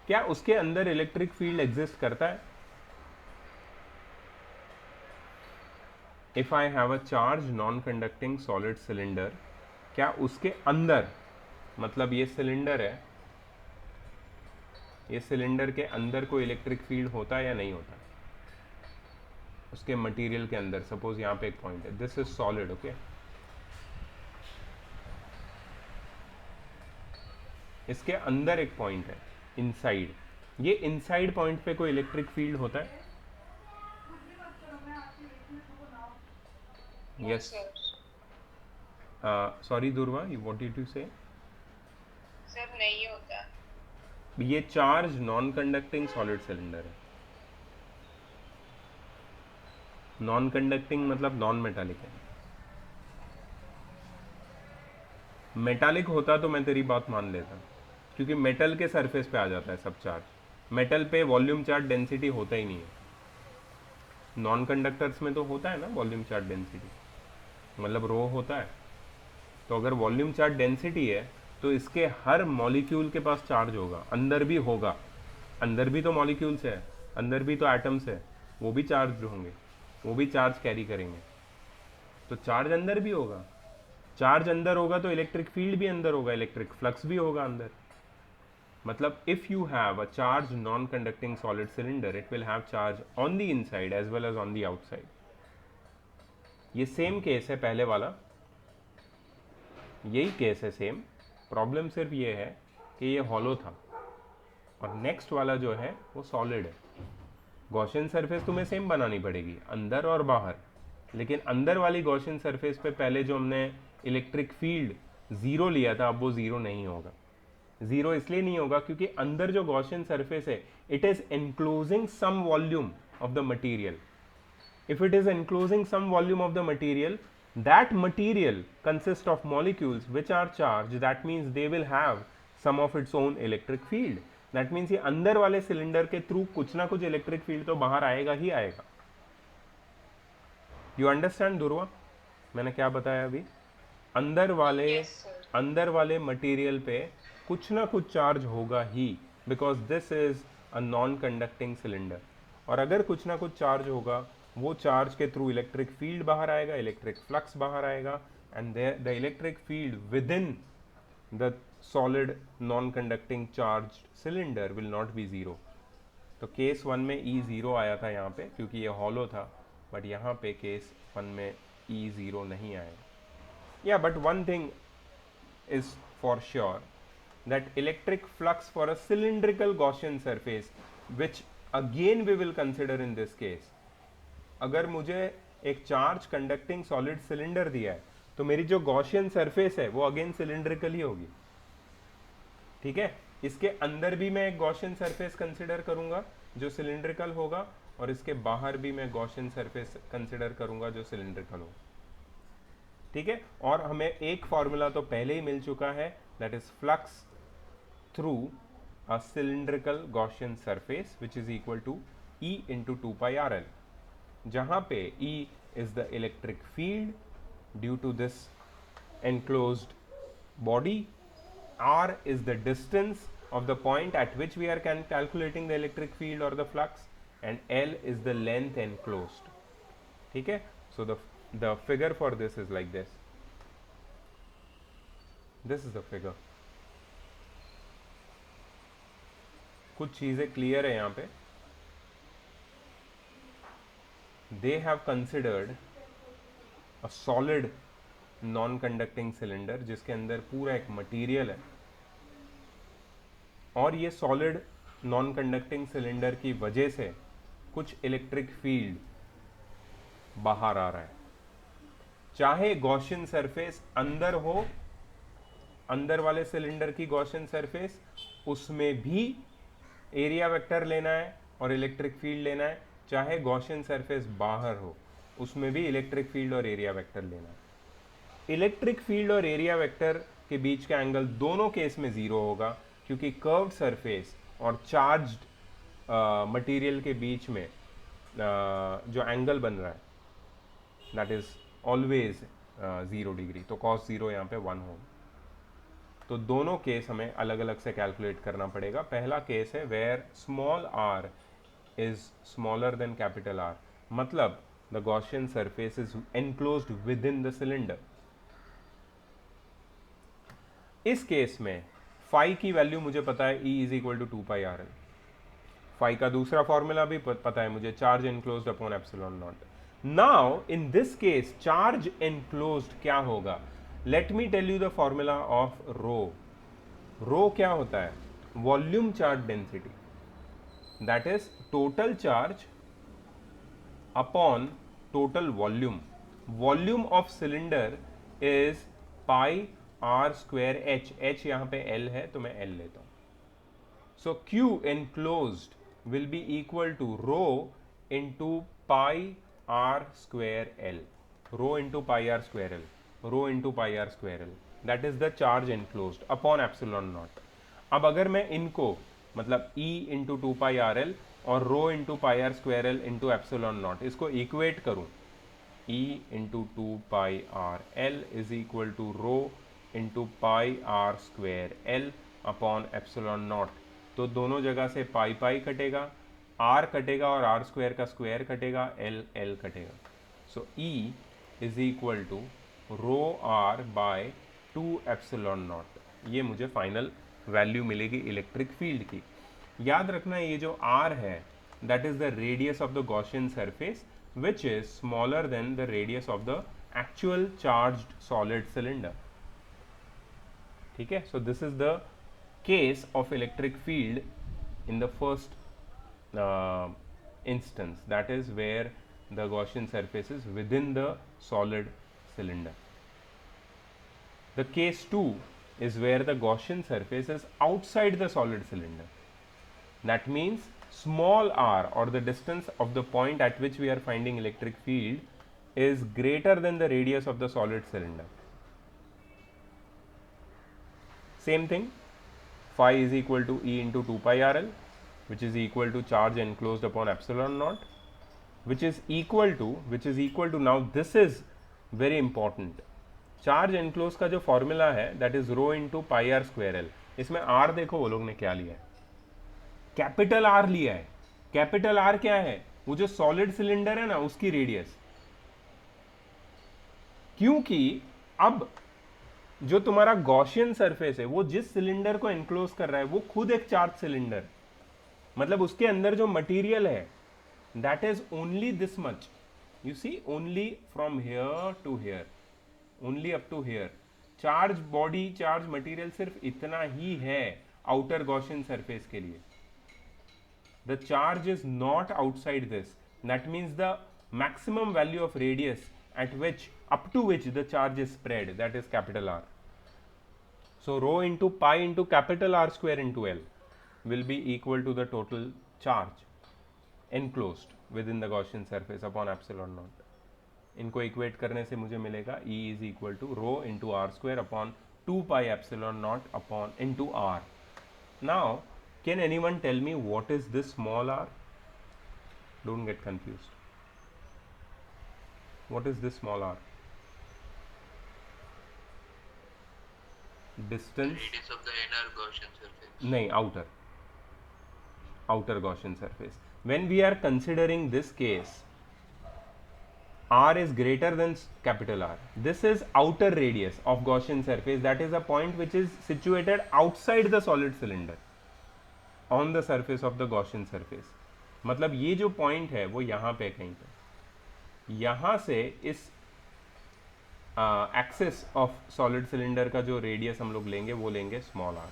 क्या उसके अंदर इलेक्ट्रिक फील्ड एग्जिस्ट करता है? If I have a charge non conducting solid cylinder, क्या उसके अंदर, मतलब ये सिलेंडर है, ये सिलेंडर के अंदर कोई इलेक्ट्रिक फील्ड होता है या नहीं होता? उसके मटेरियल के अंदर, सपोज यहाँ पे एक पॉइंट है, दिस इज सॉलिड, ओके, इसके अंदर एक पॉइंट है इनसाइड, ये इनसाइड पॉइंट पे कोई इलेक्ट्रिक फील्ड होता है? यस. सॉरी दुर्वा, व्हाट डिड यू से? सर नहीं होता. ये charge non conducting solid cylinder है. नॉन कंडक्टिंग मतलब नॉन मेटालिक है. मेटालिक होता तो मैं तेरी बात मान लेता, क्योंकि मेटल के सरफेस पे आ जाता है सब चार्ज. मेटल पे वॉल्यूम चार्ज डेंसिटी होता ही नहीं है. नॉन कंडक्टर्स में तो होता है ना वॉल्यूम चार्ज डेंसिटी, मतलब रो होता है. तो अगर वॉल्यूम चार्ज डेंसिटी है तो इसके हर मॉलिक्यूल के पास चार्ज होगा, अंदर भी होगा. अंदर भी तो मॉलिक्यूल्स है, अंदर भी तो एटम्स है, वो भी चार्ज होंगे, वो भी चार्ज कैरी करेंगे. तो चार्ज अंदर भी होगा. चार्ज अंदर होगा तो इलेक्ट्रिक फील्ड भी अंदर होगा, इलेक्ट्रिक फ्लक्स भी होगा अंदर. मतलब if you have a charge non conducting solid cylinder, it will have charge on the inside as well as on the outside. ये सेम केस है पहले वाला, यही केस है सेम. प्रॉब्लम सिर्फ ये है कि ये हॉलो था, और नेक्स्ट वाला जो है वो सॉलिड है. गॉसियन सरफेस तुम्हें सेम बनानी पड़ेगी अंदर और बाहर, लेकिन अंदर वाली गॉसियन सरफेस पे पहले जो हमने इलेक्ट्रिक फील्ड ज़ीरो लिया था, अब वो ज़ीरो नहीं होगा. ज़ीरो इसलिए नहीं होगा क्योंकि अंदर जो गॉसियन सरफेस है, it is enclosing some volume of the material. If it is enclosing some volume of the material, that material consists of molecules which are charged. That means they will have some of its own electric field. That means ये अंदर वाले cylinder के through कुछ ना कुछ electric field तो बाहर आएगा ही आएगा. You understand दुर्वा, मैंने क्या बताया अभी? अंदर वाले मटेरियल पे कुछ ना कुछ चार्ज होगा ही, because this is a non conducting cylinder. और अगर कुछ ना कुछ चार्ज होगा, वो चार्ज के थ्रू इलेक्ट्रिक फील्ड बाहर आएगा, इलेक्ट्रिक फ्लक्स बाहर आएगा, and the electric field with in the solid non conducting charge cylinder will not be zero. तो केस 1 में ई ज़ीरो आया था यहाँ पे क्योंकि ये हॉलो था, बट यहाँ पे केस 1 में ई ज़ीरो नहीं आएगा. या but one thing is for sure, that electric flux for a cylindrical Gaussian surface, which again we will consider in this case. अगर मुझे एक चार्ज कंडक्टिंग सॉलिड सिलेंडर दिया है तो मेरी जो गॉसियन सरफेस है वो अगेन सिलिंड्रिकल ही होगी. ठीक है, इसके अंदर भी मैं एक गॉसियन सरफेस कंसिडर करूंगा जो सिलिंड्रिकल होगा, और इसके बाहर भी मैं गॉसियन सरफेस कंसिडर करूंगा जो सिलिंड्रिकल होगा. ठीक है, और हमें एक फॉर्मूला तो पहले ही मिल चुका है, that is flux through a cylindrical Gaussian surface which is equal to E into 2 pi RL, जहाँ पे E is the electric field due to this enclosed body, R is the distance of the point at which we are calculating the electric field or the flux, and L is the length enclosed. ठीक है, so the figure for this is like this. This is the figure. कुछ चीजें clear है यहाँ पे। They have considered a solid non conducting cylinder जिसके अंदर पूरा एक मटेरियल है, और ये सॉलिड नॉन कंडक्टिंग सिलेंडर की वजह से कुछ इलेक्ट्रिक फील्ड बाहर आ रहा है। चाहे गॉसियन सरफेस अंदर हो, अंदर वाले सिलेंडर की गॉसियन सरफेस, उसमें भी एरिया वेक्टर लेना है और इलेक्ट्रिक फील्ड लेना है, चाहे गॉसियन सरफेस बाहर हो, उसमें भी इलेक्ट्रिक फील्ड और एरिया वेक्टर लेना है। इलेक्ट्रिक फील्ड और एरिया वेक्टर के बीच का एंगल दोनों केस में जीरो होगा, क्योंकि कर्व्ड सरफेस और चार्ज्ड मटेरियल के बीच में जो एंगल बन रहा है दैट इज ऑलवेज 0 डिग्री। तो cos 0 यहाँ पे 1 होगा। तो दोनों केस हमें अलग अलग से कैलकुलेट करना पड़ेगा। पहला केस है where small r is smaller than capital R, मतलब the Gaussian surface is enclosed with in the cylinder. इस केस में फाई की वैल्यू मुझे पता है, E is equal to 2πRL। Phi का दूसरा फॉर्मूला भी पता है मुझे, charge enclosed upon epsilon naught. Now in this case charge enclosed क्या होगा? Let me tell you the formula of rho. Rho क्या होता है? Volume charge density, that is total charge upon total volume. Volume of cylinder is pi R square H. H यहाँ पे L है तो मैं एल लेता हूं। So Q enclosed will be equal to rho into pi R square L. Rho into pi R square L, rho into pi R square L, that is the charge enclosed upon epsilon naught. अब अगर मैं इनको मतलब E into 2πRL और रो into pi R square L into epsilon naught, इसको equate करूं, E into 2πRL is equal to rho into pi R square L upon epsilon naught. तो दोनों जगह से पाई पाई कटेगा, R कटेगा और आर स्क्वायर का स्क्वायर कटेगा, L L कटेगा। So E is equal to rho R by 2 epsilon naught. ये मुझे फाइनल वैल्यू मिलेगी इलेक्ट्रिक फील्ड की। याद रखना ये जो R है that is the radius of the Gaussian surface which is smaller than the radius of the actual charged solid cylinder. ठीक है, so this is the case of electric field in the first instance, that is where the Gaussian surface is within the solid cylinder. The case 2 is where the Gaussian surface is outside the solid cylinder. That means small r, or the distance of the point at which we are finding electric field, is greater than the radius of the solid cylinder. Same thing, phi is equal to E into 2πRL, which is equal to charge enclosed upon epsilon naught, which is equal to now this is very important, charge enclose का जो formula है that is rho into pi R square L. इसमें R देखो वो लोग ने क्या लिया है, कैपिटल आर लिया है। कैपिटल आर क्या है? वो जो सॉलिड सिलेंडर है ना उसकी रेडियस, क्योंकि अब जो तुम्हारा गॉसियन सरफेस है वो जिस सिलेंडर को एनक्लोज कर रहा है वो खुद एक चार्ज सिलेंडर, मतलब उसके अंदर जो मटेरियल है that is only this much, you see, only from here to here, only up to here. Charge body, charge material सिर्फ इतना ही है आउटर गॉसियन सरफेस के लिए। The charge is not outside this, that means the maximum value of radius at which, up to which the charge is spread, that is capital R. So rho into pi into capital R square into L will be equal to the total charge enclosed within the Gaussian surface upon epsilon naught. इनको equate करने से मुझे मिलेगा E is equal to rho into R square upon 2 pi epsilon naught upon into R. Now can anyone tell me what is this small r? Don't get confused. What is this small r? Distance, radius of the inner Gaussian surface. nahi, outer Gaussian surface. When we are considering this case, R is greater than capital R. This is outer radius of Gaussian surface, that is a point which is situated outside the solid cylinder on the surface of the Gaussian surface. मतलब ये जो point है वो यहाँ पे कहीं पे, यहाँ से इस एक्सिस ऑफ सॉलिड सिलेंडर का जो रेडियस हम लोग लेंगे वो लेंगे स्मॉल r.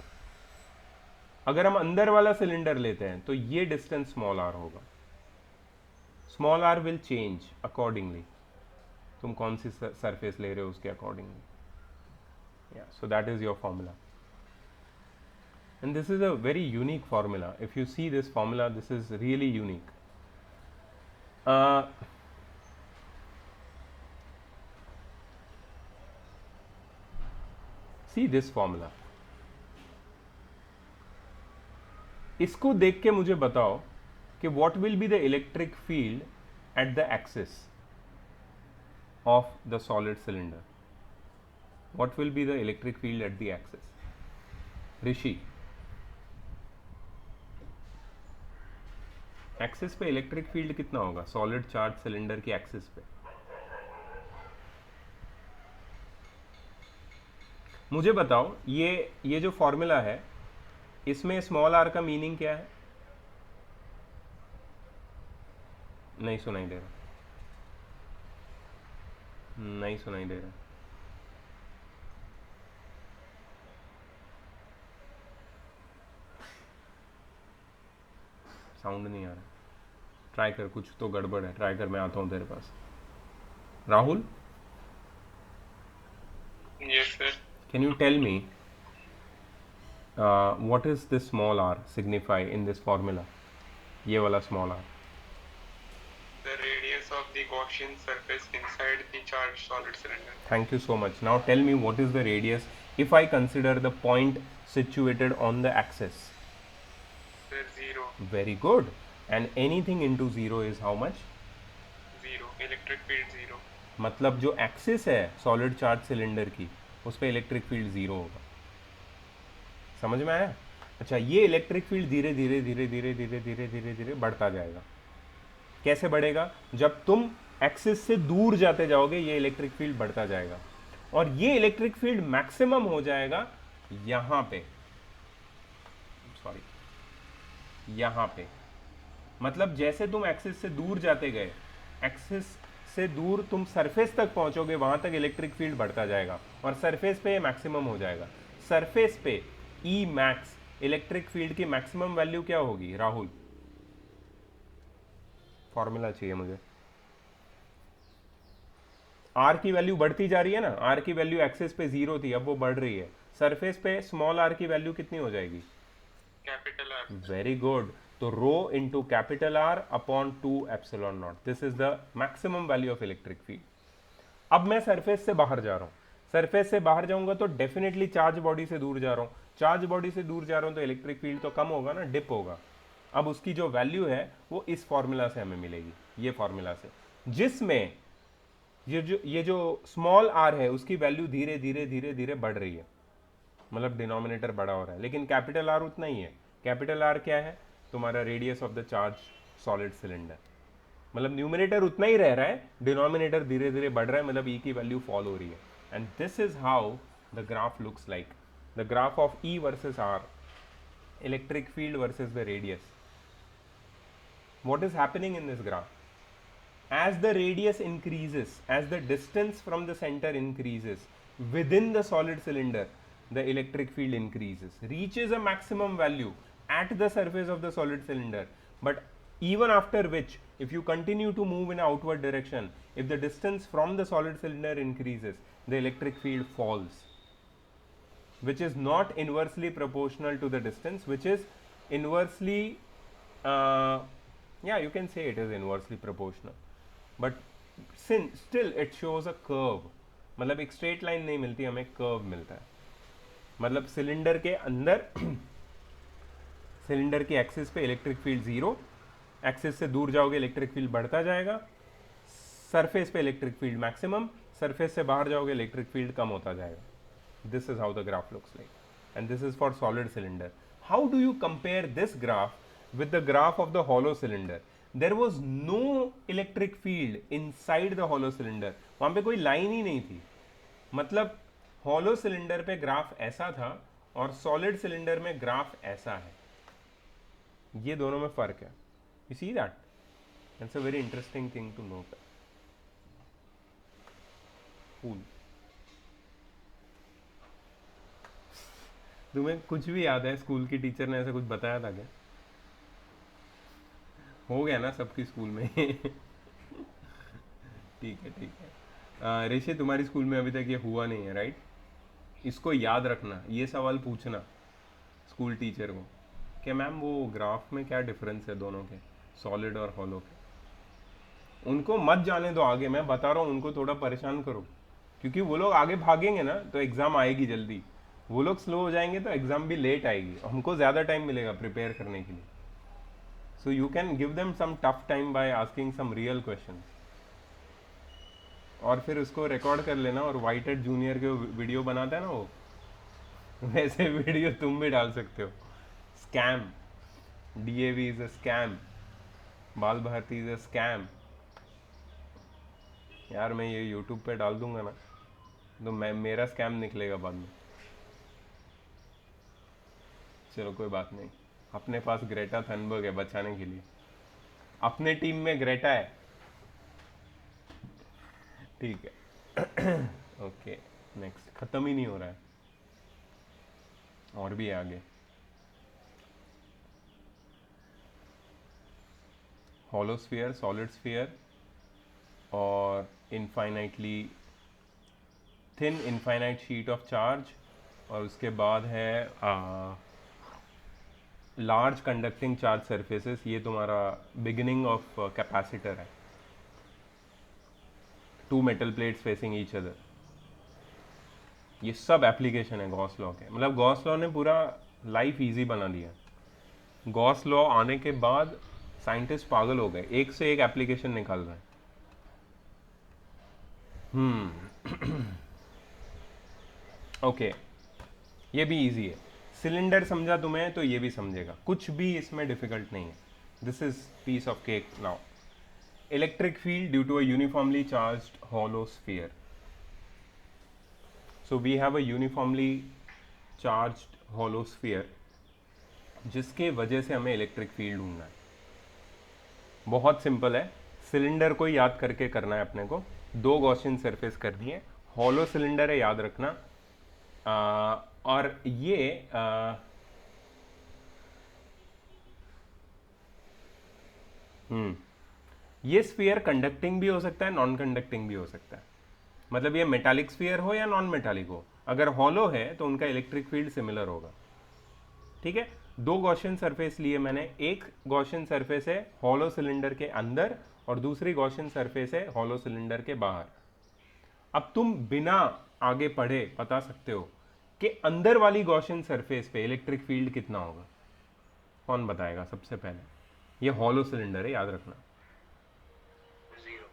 अगर हम अंदर वाला सिलेंडर लेते हैं तो ये डिस्टेंस स्मॉल r होगा. Small r will change accordingly, तुम कौन सी सरफेस ले रहे हो उसके accordingly. So that is your formula, and this is a very unique formula. If you see this formula, this is really unique. See this formula. इसको देख के मुझे बताओ कि what will be the electric field at the axis of the solid cylinder. What will be the electric field at the axis? Rishi, axis पे electric field कितना होगा solid charge cylinder की एक्सिस पे? मुझे बताओ, ये जो फॉर्मूला है इसमें स्मॉल आर का मीनिंग क्या है? नहीं सुनाई दे रहा, नहीं सुनाई दे रहा. साउंड नहीं आ रहा. ट्राई कर, कुछ तो गड़बड़ है. ट्राई कर, मैं आता हूं तेरे पास. Rahul, Yes, sir. can you tell me what is this small r signify in this formula? ये वाला small r. The radius of the Gaussian surface inside the charged solid cylinder. Thank you so much. Now tell me what is the radius if I consider the point situated on the axis? Sir, 0. Very good. And anything into 0 is how much? 0. Electric field 0. मतलब जो axis है solid charge cylinder की उस पर electric field 0 होगा. समझ में आया? अच्छा, ये इलेक्ट्रिक फील्ड धीरे धीरे धीरे धीरे धीरे धीरे धीरे धीरे बढ़ता जाएगा. कैसे बढ़ेगा? जब तुम एक्सिस से दूर जाते जाओगे ये इलेक्ट्रिक फील्ड बढ़ता जाएगा और ये इलेक्ट्रिक फील्ड मैक्सिमम हो जाएगा यहाँ पे, सॉरी यहाँ पे. मतलब जैसे तुम एक्सिस से दूर जाते गए, एक्सिस से दूर तुम सरफेस तक पहुंचोगे, वहां तक इलेक्ट्रिक फील्ड बढ़ता जाएगा और सरफेस पे मैक्सिमम हो जाएगा. सरफेस पे ई मैक्स इलेक्ट्रिक फील्ड की मैक्सिमम वैल्यू क्या होगी राहुल? फॉर्मूला चाहिए मुझे. आर की वैल्यू बढ़ती जा रही है ना, आर की वैल्यू एक्सिस पे 0 थी, अब वो बढ़ रही है. सरफेस पे स्मॉल आर की वैल्यू कितनी हो जाएगी? Capital R. Very good. तो rho into capital R upon 2 epsilon naught. This is the maximum value of electric field. अब मैं सरफेस से बाहर जा रहा हूँ. सरफेस से बाहर जाऊंगा तो डेफिनेटली चार्ज बॉडी से दूर जा रहा हूँ. चार्ज बॉडी से दूर जा रहा हूँ तो इलेक्ट्रिक फील्ड तो कम होगा ना, डिप होगा. अब उसकी जो वैल्यू है वो इस फॉर्मूला से हमें मिलेगी, ये फॉर्मूला से, जिसमें ये जो स्मॉल आर है उसकी वैल्यू धीरे धीरे धीरे धीरे बढ़ रही है. मतलब डिनोमिनेटर बड़ा हो रहा है, लेकिन कैपिटल आर उतना ही है. कैपिटल आर क्या है? तुम्हारा radius of the charge solid cylinder. मतलब न्यूमिनेटर उतना ही रह रहा है, डिनोमिनेटर धीरे धीरे बढ़ रहा है, मतलब ई की वैल्यू फॉल हो रही है. And this is how the graph looks like. The graph of E versus R, electric field versus the radius. What is happening in this graph? As the radius increases, as the distance from the center increases within the solid cylinder, the electric field increases, reaches a maximum value at the surface of the solid cylinder. But even after which, if you continue to move in an outward direction, if the distance from the solid cylinder increases, the electric field falls, which is not inversely proportional to the distance, which is inversely yeah, you can say it is inversely proportional, but since still it shows a curve. मतलब एक straight line नहीं मिलती, हमें curve मिलता है. मतलब cylinder के अंदर सिलेंडर की एक्सिस पे इलेक्ट्रिक फील्ड 0, एक्सिस से दूर जाओगे इलेक्ट्रिक फील्ड बढ़ता जाएगा, सरफेस पे इलेक्ट्रिक फील्ड मैक्सिमम, सरफेस से बाहर जाओगे इलेक्ट्रिक फील्ड कम होता जाएगा. This is how the graph looks like, and this is for solid cylinder. How do you compare this graph with the graph of the hollow cylinder? There was no electric field inside the hollow cylinder, वहां पे कोई line ही नहीं थी। मतलब hollow cylinder पे graph ऐसा था और सॉलिड सिलेंडर में ग्राफ ऐसा है, ये दोनों में फर्क है। You see that, that's a very interesting thing to note. Cool. तुम्हें कुछ भी याद है स्कूल की टीचर ने ऐसा कुछ बताया था क्या? हो गया ना सबकी स्कूल में। ठीक है ठीक है। ऋषि तुम्हारी स्कूल में अभी तक ये हुआ नहीं है, राइट? इसको याद रखना, ये सवाल पूछना स्कूल टीचर को कि मैम वो ग्राफ में क्या डिफरेंस है दोनों के, सॉलिड और हॉलो के। उनको मत जाने दो आगे, मैं बता रहा हूँ, उनको थोड़ा परेशान करो, क्योंकि वो लोग आगे भागेंगे ना तो एग्ज़ाम आएगी जल्दी, वो लोग स्लो हो जाएंगे तो एग्ज़ाम भी लेट आएगी, हमको ज़्यादा टाइम मिलेगा प्रिपेयर करने के लिए। So you can give them some tough time by asking some real question, और फिर उसको रिकॉर्ड कर लेना, और वाइट हेड जूनियर के वीडियो बनाता है ना वो, वैसे वीडियो तुम भी डाल सकते हो। Scam, DAV is a scam, बाल भारती इज अ स्कैम। यार मैं ये यूट्यूब पे डाल दूंगा ना तो मैं, मेरा स्कैम निकलेगा बाद में। चलो कोई बात नहीं, अपने पास ग्रेटा थनबर्ग है बचाने के लिए, अपने टीम में ग्रेटा है। ठीक है। ओके नेक्स्ट, खत्म ही नहीं हो रहा है, और भी है आगे। हॉलो स्फीयर, सॉलिड स्फीयर, और infinitely thin infinite sheet of charge, और उसके बाद है लार्ज कंडक्टिंग चार्ज सरफेसेस। ये तुम्हारा बिगिनिंग ऑफ कैपेसिटर है, two metal plates facing each other. ये सब एप्लीकेशन है गॉस लॉ के, मतलब गॉस लॉ ने पूरा लाइफ इजी बना दिया। गॉस लॉ आने के बाद साइंटिस्ट पागल हो गए, एक से एक एप्लीकेशन निकाल रहे हैं। ओके, ये भी इजी है। सिलेंडर समझा तुम्हें तो ये भी समझेगा, कुछ भी इसमें डिफिकल्ट नहीं है। This is piece of cake now. Electric field due to a uniformly charged hollow sphere. So we have a uniformly charged hollow sphere, जिसके वजह से हमें इलेक्ट्रिक फील्ड ढूंढना है। बहुत सिंपल है, सिलेंडर को याद करके करना है अपने को। दो गॉसियन सरफेस करनी है, हॉलो सिलेंडर है याद रखना। और ये ये स्फीयर कंडक्टिंग भी हो सकता है, नॉन कंडक्टिंग भी हो सकता है। मतलब ये मेटालिक स्फीयर हो या नॉन मेटालिक हो, अगर हॉलो है तो उनका इलेक्ट्रिक फील्ड सिमिलर होगा। ठीक है, दो गॉसियन सरफेस लिए मैंने, एक गॉसियन सरफेस है हॉलो सिलेंडर के अंदर और दूसरी गॉसियन सरफेस है हॉलो सिलेंडर के बाहर। अब तुम बिना आगे पढ़े बता सकते हो कि अंदर वाली गॉसियन सरफेस पे इलेक्ट्रिक फील्ड कितना होगा? कौन बताएगा सबसे पहले? ये हॉलो सिलेंडर है याद रखना,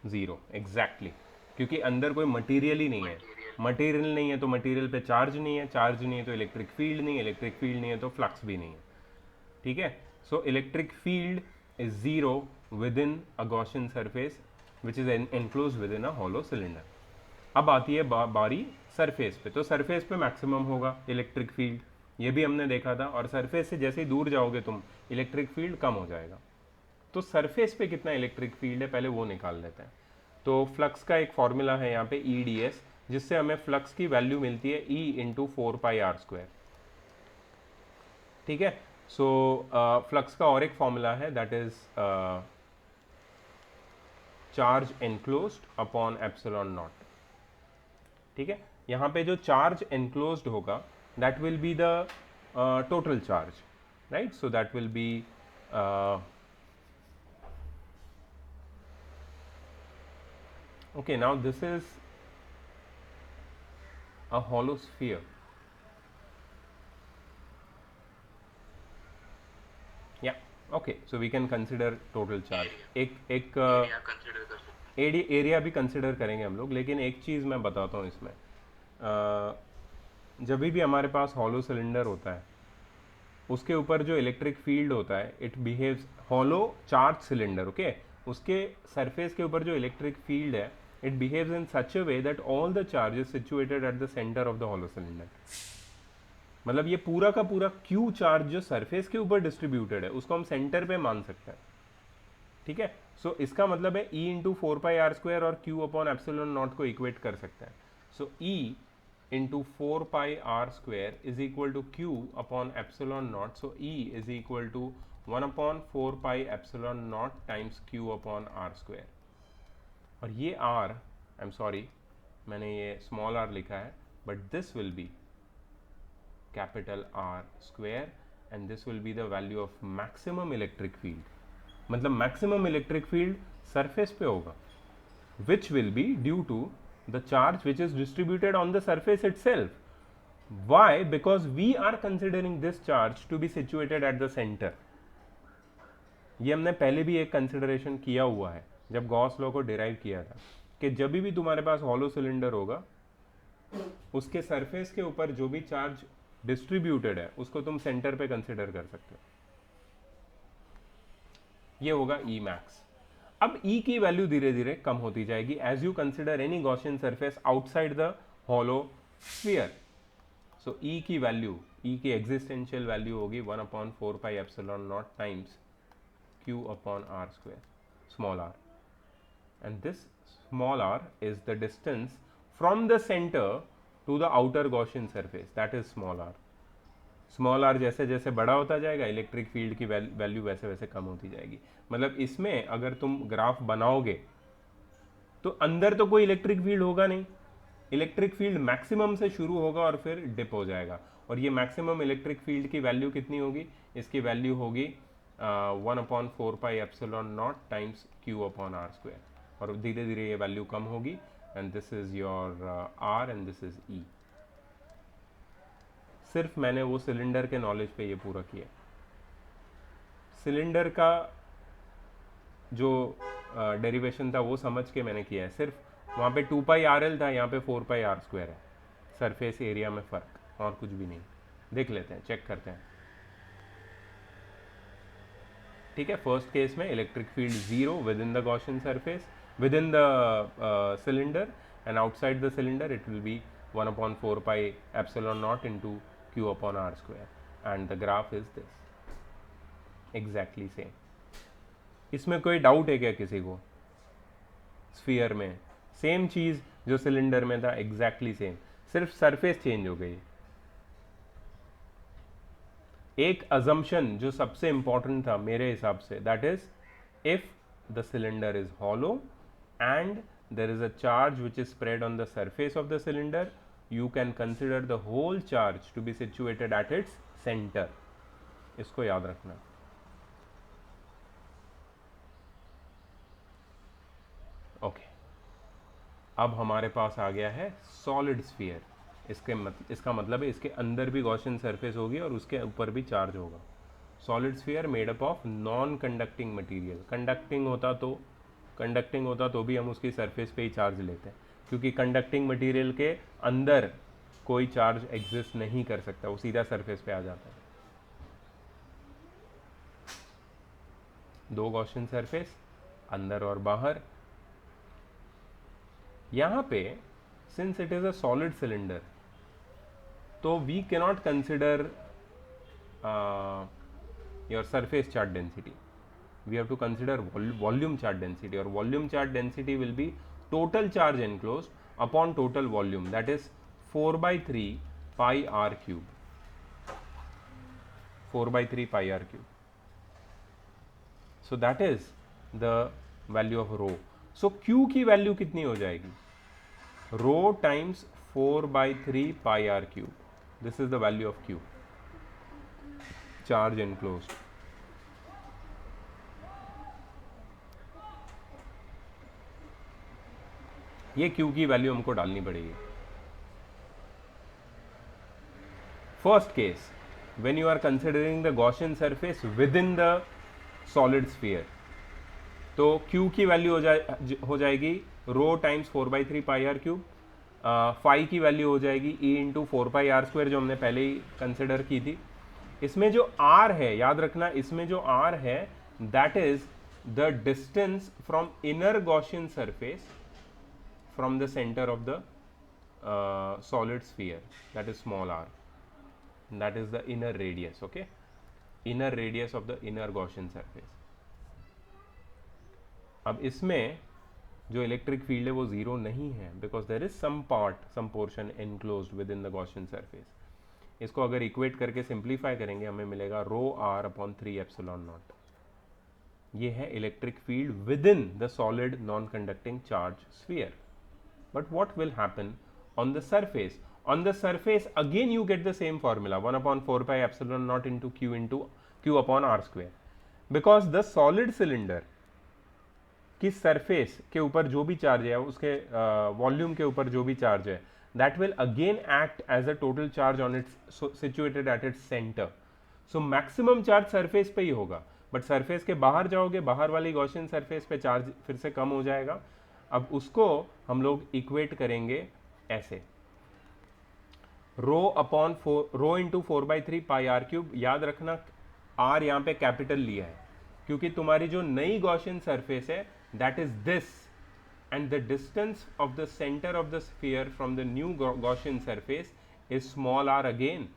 जीरो एग्जैक्टली, क्योंकि अंदर कोई मटेरियल ही नहीं है। मटेरियल नहीं है तो मटेरियल पे चार्ज नहीं है, चार्ज नहीं है तो इलेक्ट्रिक फील्ड नहीं है, इलेक्ट्रिक फील्ड नहीं है तो फ्लक्स भी नहीं है। ठीक है, सो electric field is zero with in a Gaussian surface which is enclose with in a hollow cylinder. अब आती है बारी सरफेस पे, तो सरफेस पे मैक्सिमम होगा इलेक्ट्रिक फील्ड, ये भी हमने देखा था। और सरफेस से जैसे ही दूर जाओगे तुम, इलेक्ट्रिक फील्ड कम हो जाएगा। तो सरफेस पे कितना इलेक्ट्रिक फील्ड है पहले वो निकाल लेते हैं। तो फ्लक्स का एक फॉर्मूला है यहाँ पे EDS, जिससे हमें फ्लक्स की वैल्यू मिलती है E इंटू 4πr²। ठीक है, सो फ्लक्स का और एक फॉर्मूला है, that is charge enclosed upon epsilon not. ठीक है, यहाँ पे जो चार्ज एनक्लोज्ड होगा that will be the total charge, right? So that will B okay, now this is a hollow sphere. Yeah, okay, so we can consider total charge. एक area consider कर सकते area भी consider करेंगे हम लोग, लेकिन एक चीज़ मैं बताता हूँ इसमें। जब भी हमारे पास हॉलो सिलेंडर होता है उसके ऊपर जो इलेक्ट्रिक फील्ड होता है, it behaves hollow charge cylinder, okay, उसके सरफेस के ऊपर जो इलेक्ट्रिक फील्ड है, it behaves in such a way that all the charges situated at the centre of the hollow cylinder. मतलब ये पूरा का पूरा क्यू चार्ज जो सरफेस के ऊपर डिस्ट्रीब्यूटेड है, उसको हम सेंटर पे मान सकते हैं, ठीक है। सो इसका मतलब है E इंटू 4πr² और Q अपॉन एप्सिलॉन नॉट को इक्वेट कर सकते हैं। So E into 4πr² is equal to Q upon epsilon naught. So E is equal to 1 upon 4π epsilon naught times Q upon r²। और ये R, I am sorry मैंने ये small r लिखा है, but this will be capital R² and this will be the value of maximum electric field. मतलब maximum electric field surface पे होगा, which will be due to the charge which is distributed on the surface itself. Why? Because we are considering this charge to be situated at the center. ये हमने पहले भी एक consideration किया हुआ है जब गॉस लॉ को डिराइव किया था, कि जब भी तुम्हारे पास हॉलो सिलेंडर होगा, उसके सरफेस के ऊपर जो भी चार्ज डिस्ट्रीब्यूटेड है उसको तुम सेंटर पे कंसिडर कर सकते हो। ये होगा E मैक्स। अब E की वैल्यू धीरे धीरे कम होती जाएगी as you consider any Gaussian surface outside the hollow sphere. So E की वैल्यू, E की एग्जिस्टेंशियल वैल्यू होगी 1 upon 4π epsilon naught times Q upon r², small r, and this small r is the distance from the centre to the outer Gaussian surface, that is small r। Small r जैसे जैसे बड़ा होता जाएगा, electric field की value वैसे वैसे कम होती जाएगी। मतलब इसमें अगर तुम ग्राफ बनाओगे तो अंदर तो कोई इलेक्ट्रिक फील्ड होगा नहीं, इलेक्ट्रिक फील्ड मैक्सिमम से शुरू होगा और फिर डिप हो जाएगा। और ये मैक्सिमम इलेक्ट्रिक फील्ड की वैल्यू कितनी होगी? इसकी वैल्यू होगी 1 upon 4π epsilon naught times Q upon r², और धीरे धीरे ये वैल्यू कम होगी, and this is your R and this is E। सिर्फ मैंने वो सिलेंडर के नॉलेज पे ये पूरा किया। सिलेंडर का जो डेरिवेशन था वो समझ के मैंने किया है। सिर्फ वहाँ पे 2πRL था, यहाँ पे 4πr² है। सरफेस एरिया में फ़र्क और कुछ भी नहीं। देख लेते हैं, चेक करते हैं। ठीक है, फर्स्ट केस में electric field 0 with in the Gaussian surface, with in the cylinder, and outside the cylinder it will be 1 upon 4π epsilon naught into Q upon r², and the graph is this, exactly same। इसमें कोई doubt है क्या किसी को? Sphere में same चीज जो cylinder में था, एग्जैक्टली सेम, सिर्फ सरफेस चेंज हो गई। एक अजम्पशन जो सबसे इंपॉर्टेंट था मेरे हिसाब से, that is if the cylinder is hollow and there is a charge which is spread on the surface of the cylinder, you can consider the whole charge to be situated at its center। इसको याद रखना। Okay, अब हमारे पास आ गया है solid sphere. इसका मतलब है इसके अंदर भी गॉसियन सरफेस होगी और उसके ऊपर भी चार्ज होगा। Solid sphere made up of non conducting material. Conducting होता तो भी हम उसकी सरफेस पे ही चार्ज लेते हैं, क्योंकि कंडक्टिंग मटेरियल के अंदर कोई चार्ज एग्जिस्ट नहीं कर सकता, वो सीधा सरफेस पे आ जाता है। दो गॉसियन सरफेस, अंदर और बाहर। यहां पे since it is a solid cylinder, तो we cannot consider your surface charge density, we have to consider volume charge density, और volume charge density will be total charge enclosed upon total volume, that is 4/3πr³। 4/3πr³। so that is the value of rho। so Q की value कितनी हो जाएगी? rho times 4/3πr³। this is the value of Q, charge enclosed। ये Q की value हमको डालनी पड़ेगी। First case, when you are considering the Gaussian surface with in the solid sphere, तो Q की वैल्यू हो जाएगी रो टाइम्स 4/3πr³। फाई की वैल्यू हो जाएगी E इंटू 4πr² जो हमने पहले ही कंसिडर की थी, इसमें जो r है, याद रखना, इसमें जो r है that is the distance from inner Gaussian surface from the centre of the solid sphere, that is small r, that is the inner radius. Okay, inner radius of the inner Gaussian surface. अब इसमें जो electric field है वो zero नहीं है, because there is some part, some portion enclosed with in the Gaussian surface. इसको अगर equate करके सिंप्लीफाई करेंगे हमें मिलेगा rho R upon 3 epsilon naught. ये है electric field with in the solid non conducting charge sphere. But what will happen on the surface? On the surface again you get the same formula, 1 upon 4 pi epsilon naught into q upon r square, because the solid cylinder की surface के ऊपर जो भी charge है, उसके volume के ऊपर जो भी चार्ज है, that will again act as a total charge on its situated at its center. So maximum charge surface पे ही होगा, बट सरफेस के बाहर जाओगे, बाहर वाली गॉसियन सरफेस पे चार्ज फिर से कम हो जाएगा. अब उसको हम लोग इक्वेट करेंगे ऐसे, rho upon rho into 4/3 pi R cube. याद रखना आर यहाँ पे कैपिटल लिया है क्योंकि तुम्हारी जो नई गॉसियन सरफेस है that is this, and the distance of the centre of the sphere from the new Gaussian surface is small R again.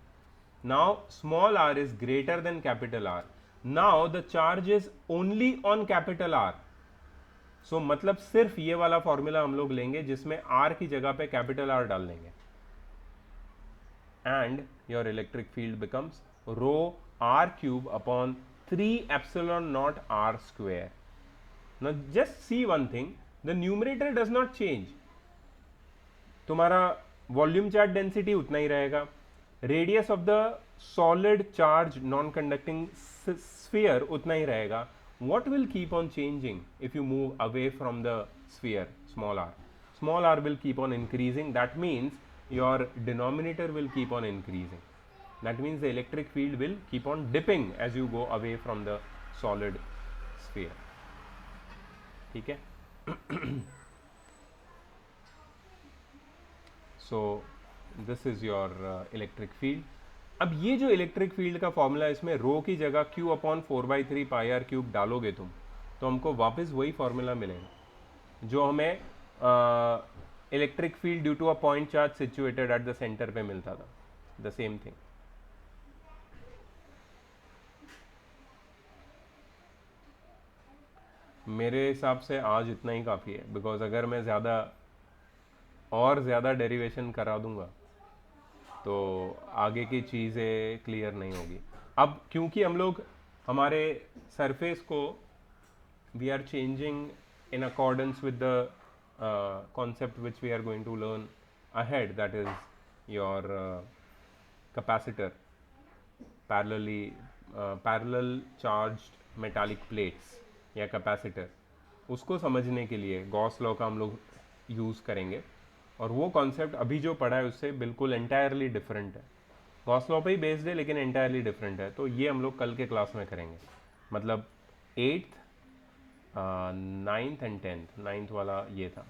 Now small R is greater than capital R. Now the charge is only on capital R. So मतलब सिर्फ ये वाला formula हम लोग लेंगे जिसमें r की जगह पे कैपिटल R डाल देंगे, and your electric field becomes rho r cube upon 3 epsilon naught r square. Now just see one thing, the numerator does not change. तुम्हारा वॉल्यूम चार्ज डेंसिटी उतना ही रहेगा, radius of the solid charge non conducting sphere उतना ही रहेगा. What will keep on changing if you move away from the sphere, small r? Small r will keep on increasing. That means your denominator will keep on increasing. That means the electric field will keep on dipping as you go away from the solid sphere. ठीक है? So this is your electric field. अब ये जो electric field का formula, इसमें रो की जगह q upon 4/3 pi R cube डालोगे तुम, तो हमको वापस वही फॉर्मूला मिलेगा जो हमें electric field due to a point charge situated at the centre पे मिलता था. The same thing. मेरे हिसाब से आज इतना ही काफ़ी है, बिकॉज अगर मैं ज़्यादा डेरिवेशन करा दूंगा तो आगे की चीज़ें क्लियर नहीं होगी. अब क्योंकि हम लोग हमारे सरफेस को we are changing in accordance with the concept which we are going to learn ahead, that is your capacitor, parallel charged metallic plates या capacitor. उसको समझने के लिए गॉस लॉ का हम लोग यूज़ करेंगे, और वो कॉन्सेप्ट अभी जो पढ़ा है उससे बिल्कुल एंटायरली डिफरेंट है. गॉस लॉ पे ही बेस्ड है लेकिन एंटायरली डिफरेंट है. तो ये हम लोग कल के क्लास में करेंगे, मतलब 8th 9th and 10th. 9th वाला ये था,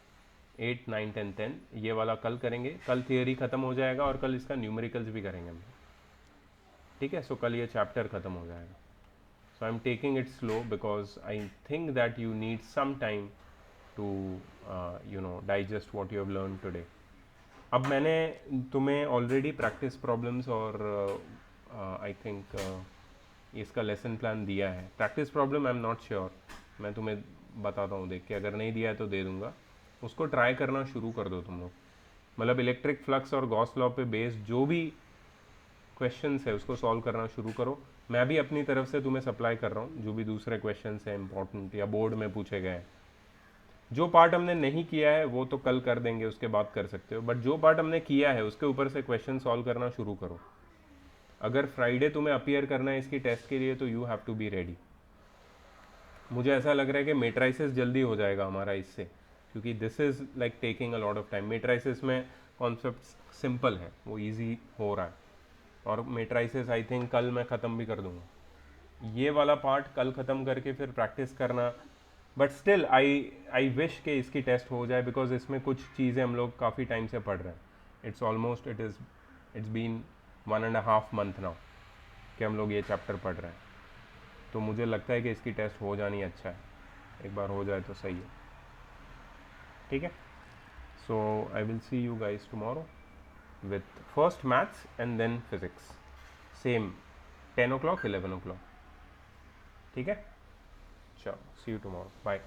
8th 9th एंड 10th ये वाला कल करेंगे. कल थियोरी ख़त्म हो जाएगा और कल इसका न्यूमेरिकल्स भी करेंगे हम. ठीक है, सो कल ये चैप्टर ख़त्म हो जाएगा. So I am taking it slow because I think that you need some time to digest what you have learn today. अब मैंने तुम्हें ऑलरेडी प्रैक्टिस प्रॉब्लम्स और आई थिंक इसका लेसन प्लान दिया है. Practice problem I am not sure, मैं तुम्हें बताता हूँ देख के, अगर नहीं दिया है तो दे दूंगा. उसको ट्राई करना शुरू कर दो तुम लोग. मतलब इलेक्ट्रिक फ्लक्स और गॉस लॉ पे बेस्ड जो भी क्वेश्चंस है उसको सॉल्व करना शुरू करो. मैं भी अपनी तरफ से तुम्हें सप्लाई कर रहा हूँ जो भी दूसरे क्वेश्चंस हैं इंपॉर्टेंट या बोर्ड में पूछे गए हैं. जो पार्ट हमने नहीं किया है वो तो कल कर देंगे, उसके बाद कर सकते हो. बट जो पार्ट हमने किया है उसके ऊपर से क्वेश्चन सॉल्व करना शुरू करो. अगर फ्राइडे तुम्हें अपीयर करना है इसकी टेस्ट के लिए तो you have to be ready. मुझे ऐसा लग रहा है कि मेट्राइसिस जल्दी हो जाएगा हमारा इससे, क्योंकि this is like taking a lot of time. Matrices में कॉन्सेप्ट सिंपल है, वो इजी हो रहा है, और मेट्राइसिस आई थिंक कल मैं ख़त्म भी कर दूंगा. ये वाला पार्ट कल ख़त्म करके फिर प्रैक्टिस करना. बट स्टिल आई विश के इसकी टेस्ट हो जाए, बिकॉज इसमें कुछ चीज़ें हम लोग काफ़ी टाइम से पढ़ रहे हैं. It's almost it's been 1.5 month now. कि हम लोग ये चैप्टर पढ़ रहे हैं, तो मुझे लगता है कि इसकी टेस्ट हो जानी अच्छा है, एक बार हो जाए तो सही है, ठीक है। So I will see you guys tomorrow with first maths and then physics, same 10 o'clock 11 o'clock, ठीक है। चलो सी यू टुमारो, बाय।